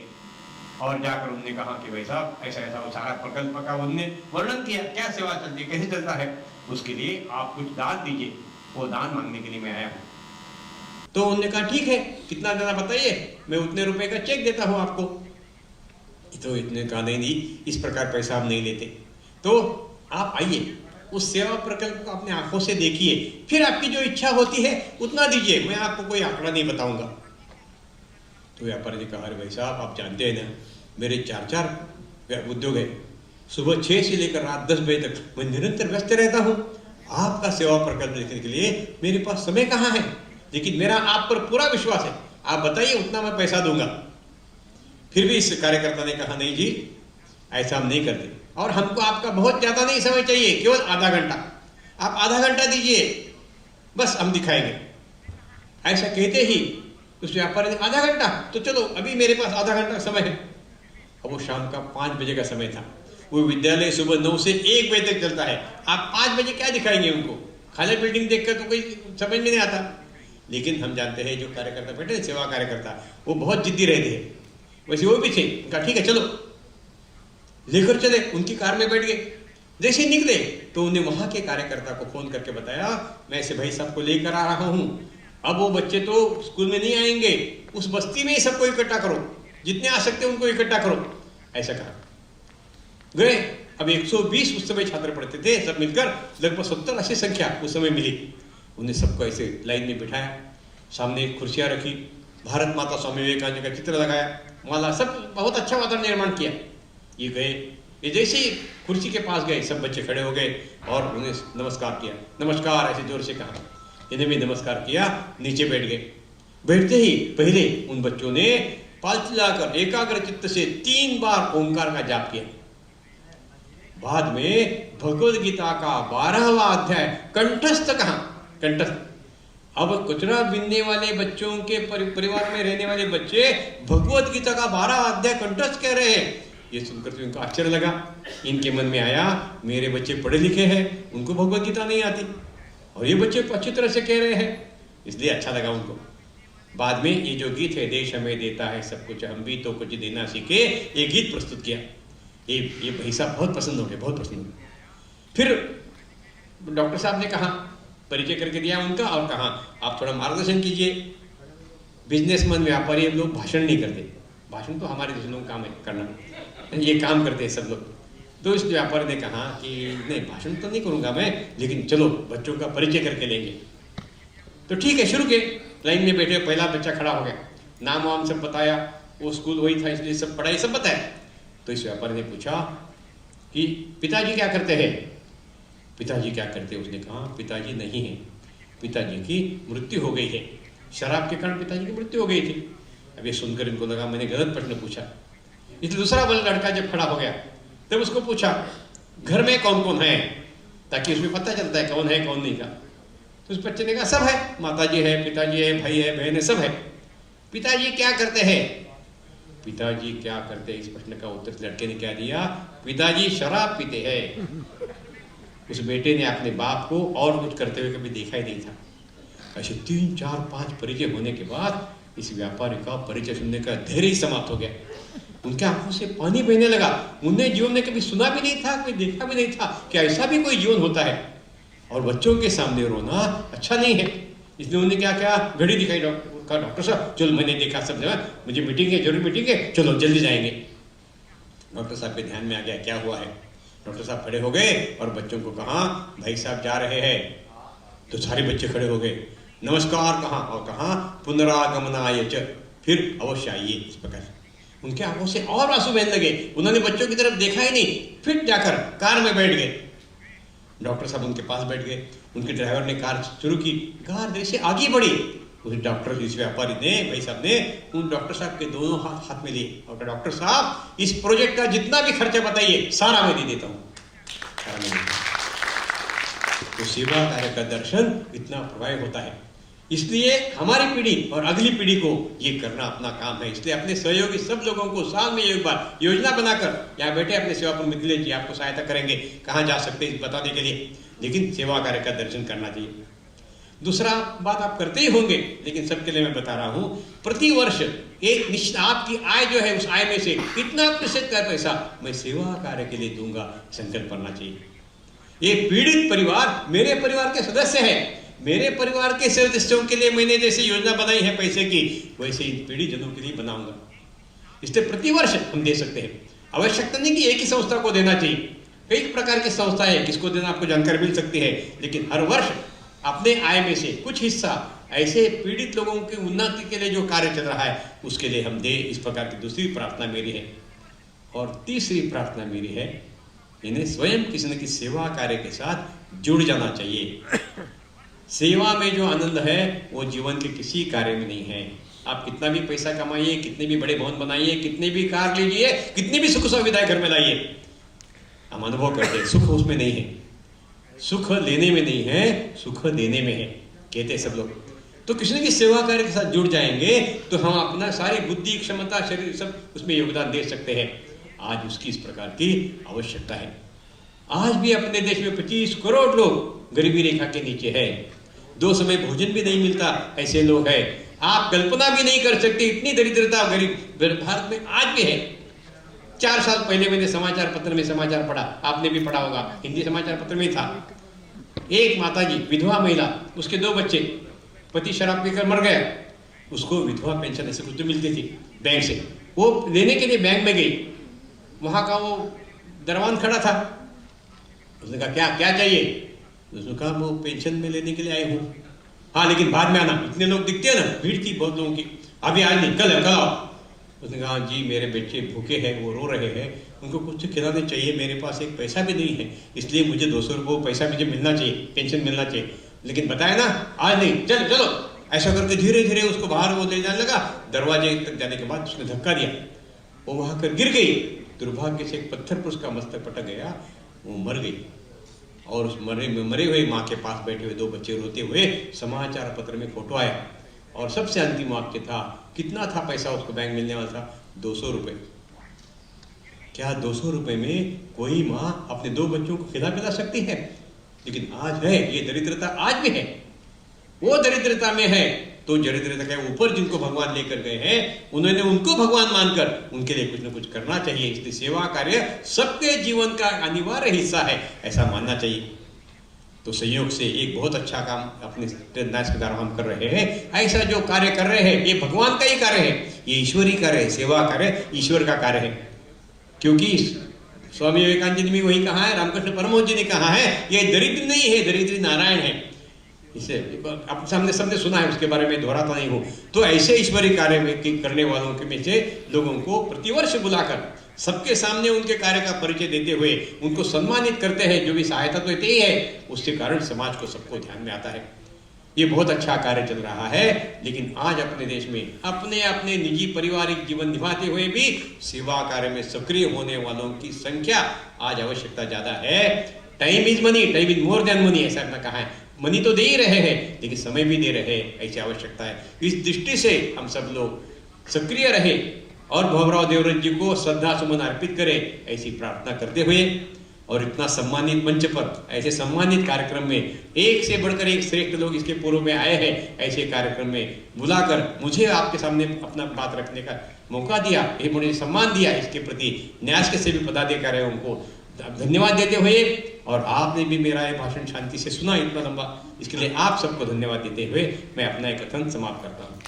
और जाकर उन्होंने कहा कि भाई साहब ऐसा ऐसा वो सारा प्रकल्प का उन्होंने वर्णन किया, क्या सेवा चलती है, कैसे चलता है, उसके लिए आप कुछ दान दीजिए। वो दान मांगने के लिए मैं आया हूँ। तो उन्होंने कहा ठीक है, कितना देना बताइए, मैं उतने रुपए का चेक देता हूँ आपको। तो इतने कहा नहीं, इस प्रकार पैसा हम नहीं लेते, तो आप आइए, उस सेवा प्रकल्प को अपने आंखों से देखिए, फिर आपकी जो इच्छा होती है उतना दीजिए, मैं आपको कोई आंकड़ा नहीं बताऊंगा। तो व्यापारी ने कहा, अरे भाई साहब आप जानते हैं ना, मेरे 4 उद्योग है, सुबह 6 से लेकर रात 10 बजे तक मैं निरंतर व्यस्त रहता हूँ। आपका सेवा प्रकल्प देखने के लिए मेरे पास समय कहाँ है, लेकिन मेरा आप पर पूरा विश्वास है, आप बताइए उतना मैं पैसा दूंगा। फिर भी इस कार्यकर्ता ने कहा, नहीं जी ऐसा हम नहीं करते, और हमको आपका बहुत ज्यादा नहीं समय चाहिए, केवल आधा घंटा, आप आधा घंटा दीजिए, बस हम दिखाएंगे। ऐसा कहते ही उस व्यापारी ने, आधा घंटा, तो चलो अभी मेरे पास आधा घंटा समय है। अब वो शाम का 5 बजे का समय था, वो विद्यालय सुबह 9 से 1 बजे तक चलता है, आप 5 बजे क्या दिखाएंगे उनको, खाली बिल्डिंग देखकर तो कोई समझ में नहीं आता। लेकिन हम जानते हैं जो कार्यकर्ता बैठे, सेवा कार्यकर्ता, वो बहुत जिद्दी रहते हैं, वैसे वो भी थे। उनका ठीक है चलो, लेकर चले, उनकी कार में बैठ गए। जैसे निकले तो उन्हें वहां के कार्यकर्ता को फोन करके बताया, मैं ऐसे भाई साहब को लेकर आ रहा हूं, अब वो बच्चे तो स्कूल में नहीं आएंगे, उस बस्ती में ही सबको इकट्ठा करो, जितने आ सकते उनको इकट्ठा करो, ऐसा कहा। गए, अब 120 उस समय छात्र पढ़ते थे, सब मिलकर लगभग 70-80 संख्या उस समय मिली। उन्हें सबको ऐसे लाइन में बिठाया, सामने कुर्सियां रखी, भारत माता स्वामी विवेकानंद का चित्र लगाया, माला, सब बहुत अच्छा वातावरण निर्माण किया। ये गए, ये जैसे ही कुर्सी के पास गए, सब बच्चे खड़े हो गए और उन्हें नमस्कार किया, नमस्कार ऐसे जोर से कहा, इन्हें भी नमस्कार किया, नीचे बैठ गए। बैठते ही पहले उन बच्चों ने पालती लाकर एकाग्र चित्त से 3 बार ओंकार का जाप किया। बाद में भगवद गीता का 12वां अध्याय कंठस्थ कहा, कंठस्थ। अब कचरा बीनने वाले बच्चों के परिवार में रहने वाले बच्चे भगवद गीता का 12वां अध्याय कंठस्थ कह रहे हैं। ये सुनकर तो इनको आश्चर्य लगा, इनके मन में आया मेरे बच्चे पढ़े लिखे हैं, उनको भगवद गीता नहीं आती, और ये बच्चे अच्छी तरह से कह रहे हैं, इसलिए अच्छा लगा उनको। बाद में ये जो गीत है, देश हमें देता है सब कुछ, हम भी तो कुछ देना सीखे, ये गीत प्रस्तुत किया। ये भाई साहब बहुत पसंद हो गए, बहुत पसंद हो गए। फिर डॉक्टर साहब ने कहा, परिचय करके दिया उनका, और कहा आप थोड़ा मार्गदर्शन कीजिए। बिजनेसमैन व्यापारी हम लोग भाषण नहीं करते, भाषण तो हमारे दूसरों का काम है करना, ये काम करते हैं सब लोग। तो इस व्यापारी ने कहा कि नहीं, भाषण तो नहीं करूंगा मैं, लेकिन चलो बच्चों का परिचय करके लेंगे। तो ठीक है, शुरू के लाइन में बैठे, पहला बच्चा खड़ा हो गया, नाम वाम सब बताया, वो स्कूल वही था इसलिए सब पढ़ाई सब बताया। तो इस व्यापारी ने पूछा कि पिताजी क्या करते हैं, पिताजी क्या करते हैं? उसने कहा पिताजी नहीं है, पिताजी की मृत्यु हो गई है, शराब के कारण पिताजी की मृत्यु हो गई थी। अब ये सुनकर इनको लगा मैंने गलत प्रश्न पूछा, इसलिए दूसरा वाला लड़का जब खड़ा हो गया तब उसको पूछा घर में कौन कौन है, ताकि उसमें पता चलता है कौन है कौन नहीं का। तो उस बच्चे ने कहा सब है, माताजी है, पिताजी है, भाई है, बहन है, सब है। पिताजी क्या करते हैं? पिताजी क्या करते हैं, इस प्रश्न का उत्तर लड़के ने क्या दिया, पिताजी शराब पीते हैं। उस बेटे ने अपने बाप को और कुछ करते हुए कभी देखा ही नहीं था। ऐसे 3, 4, 5 परिचय होने के बाद इस व्यापारी का परिचय सुनने का धैर्य ही समाप्त हो गया। उनके आंखों से पानी बहने लगा। उन्हें जीवन में कभी सुना भी नहीं था, कोई देखा भी नहीं था कि ऐसा भी कोई जीवन होता है, और बच्चों के सामने रोना अच्छा नहीं है। इसलिए उन्होंने क्या किया, घड़ी दिखाई, डॉक्टर साहब चलो मैंने देखा सब जगह, मुझे मीटिंग है, जरूरी मीटिंग है, चलो जल्दी जाएंगे। डॉक्टर साहब के ध्यान में आ गया क्या हुआ है। डॉक्टर साहब खड़े हो गए और बच्चों को कहा भाई साहब जा रहे हैं। तो सारे बच्चे खड़े हो गए, नमस्कार कहा और कहा पुनरागमनाय च, फिर अवश्य आइए। इस प्रकार उनके आंखों से और आंसू बहने लगे। उन्होंने बच्चों की तरफ देखा ही नहीं, फिर जाकर कार में बैठ गए। डॉक्टर साहब उनके पास बैठ गए, उनके ड्राइवर ने कार शुरू की, कार जैसे आगे बढ़ी। उस डॉक्टर, इस व्यापारी ने, भाई साहब ने उन डॉक्टर साहब के दोनों हाथ में लिए और डॉक्टर साहब इस प्रोजेक्ट का जितना भी खर्चा बताइए सारा मैं दे देता हूँ। तो सेवा कार्य का दर्शन इतना प्रभावी होता है। इसलिए हमारी पीढ़ी और अगली पीढ़ी को ये करना अपना काम है। इसलिए अपने सहयोगी सब लोगों को साल में एक बार योजना बनाकर यहाँ बैठे अपने सेवा पर मिथिलेश जी आपको सहायता करेंगे कहाँ जा सकते हैं बताने के लिए, लेकिन सेवा कार्य का दर्शन करना चाहिए। दूसरा बात आप करते ही होंगे, लेकिन सबके लिए मैं बता रहा हूं, प्रति वर्ष एक निश्चित आपकी आय जो है उस आय में से कितना प्रतिशत का पैसा मैं सेवा कार्य के लिए दूंगा, संकल्प करना चाहिए। ये पीड़ित परिवार मेरे परिवार के सदस्य हैं, मेरे परिवार के सदस्यों के लिए मैंने जैसे योजना बनाई है पैसे की, वैसे इन पीड़ित जनों के लिए बनाऊंगा। इसलिए प्रति वर्ष हम दे सकते हैं। आवश्यकता नहीं कि एक ही संस्था को देना चाहिए, कई प्रकार की संस्था है, किसको देना आपको जानकारी मिल सकती है, लेकिन हर वर्ष अपने आय में से कुछ हिस्सा ऐसे पीड़ित लोगों की उन्नति के लिए जो कार्य चल रहा है उसके लिए हम दे। इस प्रकार की दूसरी प्रार्थना मेरी है। और तीसरी प्रार्थना मेरी है, इन्हें स्वयं किसी न किसी सेवा कार्य के साथ जुड़ जाना चाहिए। सेवा में जो आनंद है वो जीवन के किसी कार्य में नहीं है। आप कितना भी पैसा कमाइए, कितने भी बड़े भवन बनाइए, कितने भी कार लीजिए, कितनी भी सुख सुविधाएं घर में लाइए, हम अनुभव करते हैं सुख उसमें नहीं है। सुख लेने में नहीं है, सुख देने में है, कहते हैं सब लोग। तो किसी न किसी सेवा कार्य के साथ जुड़ जाएंगे तो हम अपना सारी बुद्धि, क्षमता, शरीर सब उसमें योगदान दे सकते हैं। आज उसकी इस प्रकार की आवश्यकता है। आज भी अपने देश में 25 करोड़ लोग गरीबी रेखा के नीचे है, 2 समय भोजन भी नहीं मिलता, ऐसे लोग हैं। आप कल्पना भी नहीं कर सकते इतनी दरिद्रता गरीब भारत में आज भी है। 4 साल पहले मैंने समाचार पत्र में समाचार पढ़ा, आपने भी पढ़ा होगा, हिंदी समाचार पत्र में था। एक माताजी विधवा महिला, उसके 2 बच्चे, पति शराब पीकर मर गया, उसको विधवा पेंशन ऐसे कुछ तो मिलती थी बैंक से, वो लेने के लिए बैंक में गई। वहां का वो दरवान खड़ा था, उसने कहा क्या क्या चाहिए? उसने कहा वो पेंशन में लेने के लिए आई हूँ। हाँ लेकिन बाद में आना, इतने लोग दिखते हैं ना, भीड़ थी बहुत लोगों की, अभी आज नहीं, कल आओ। उसने कहा जी मेरे बच्चे भूखे हैं, वो रो रहे हैं, उनको कुछ खिलाने चाहिए, मेरे पास एक पैसा भी नहीं है, इसलिए मुझे 200 रुपये पैसा मुझे मिलना चाहिए, पेंशन मिलना चाहिए। लेकिन बताया ना आज नहीं, चलो चलो, ऐसा करके धीरे धीरे उसको बाहर वो ले जाने लगा। दरवाजे तक जाने के बाद उसने धक्का दिया, वो वहां कर गिर गई। दुर्भाग्य से एक पत्थर पर उसका मस्तक पटक गया, वो मर गई। और उस मरे हुए माँ के पास बैठे हुए 2 बच्चे रोते हुए समाचार पत्र में फोटो आया, और सबसे अंतिम वाक्य था, कितना था पैसा उसको बैंक मिलने वाला था? 200 रुपये। क्या 200 रुपये में कोई माँ अपने 2 बच्चों को खिला पिला सकती है? लेकिन आज है ये दरिद्रता, आज भी है। वो दरिद्रता में है तो दरिद्रता के ऊपर जिनको भगवान लेकर गए हैं, उन्होंने उनको भगवान मानकर उनके लिए कुछ न कुछ करना चाहिए। इसलिए सेवा कार्य सबके जीवन का अनिवार्य हिस्सा है, ऐसा मानना चाहिए। तो संयोग से एक बहुत अच्छा काम अपने के द्वारा हम कर रहे हैं। ऐसा जो कार्य कर रहे हैं ये भगवान का ही कार्य है, ये ईश्वरी कार्य है। सेवा कार्य ईश्वर का कार्य है, क्योंकि स्वामी विवेकानंद जी ने भी वही कहा है, रामकृष्ण परमहंस जी ने कहा है, ये दरिद्र नहीं है, दरिद्र नारायण है। इसे आप सामने सबने सुना है, उसके बारे में दोहराता नहीं हूं। तो ऐसे ईश्वरीय कार्य में करने वालों के में से लोगों को प्रतिवर्ष बुलाकर सबके सामने उनके कार्य का परिचय देते हुए उनको सम्मानित करते हैं। जो भी सहायता तो देते ही है, उसके कारण समाज को सबको ध्यान में आता है। ये बहुत अच्छा कार्य चल रहा है। लेकिन आज अपने देश में अपने अपने निजी पारिवारिक जीवन निभाते हुए भी सेवा कार्य में सक्रिय होने वालों की संख्या आज आवश्यकता ज्यादा है। Time is money, time is more than money, ऐसा अपना कहा है। मनी तो दे ही रहे हैं लेकिन समय भी दे रहे हैं, ऐसी आवश्यकता है। इस दृष्टि से हम सब लोग सक्रिय रहे और भवराव देवव्रत जी को श्रद्धा सुमन अर्पित करें, ऐसी प्रार्थना करते हुए। और इतना सम्मानित मंच पर ऐसे सम्मानित कार्यक्रम में एक से बढ़कर एक श्रेष्ठ लोग इसके पूर्व में आए हैं, ऐसे कार्यक्रम में बुलाकर मुझे आपके सामने अपना बात रखने का मौका दिया, ये मुझे सम्मान दिया, इसके प्रति न्यास के से भी पदाधिकारियों को धन्यवाद देते हुए, और आपने भी मेरा ये भाषण शांति से सुना इतना लंबा, इसके लिए आप सबको धन्यवाद देते हुए मैं अपना एक कथन समाप्त करता हूँ।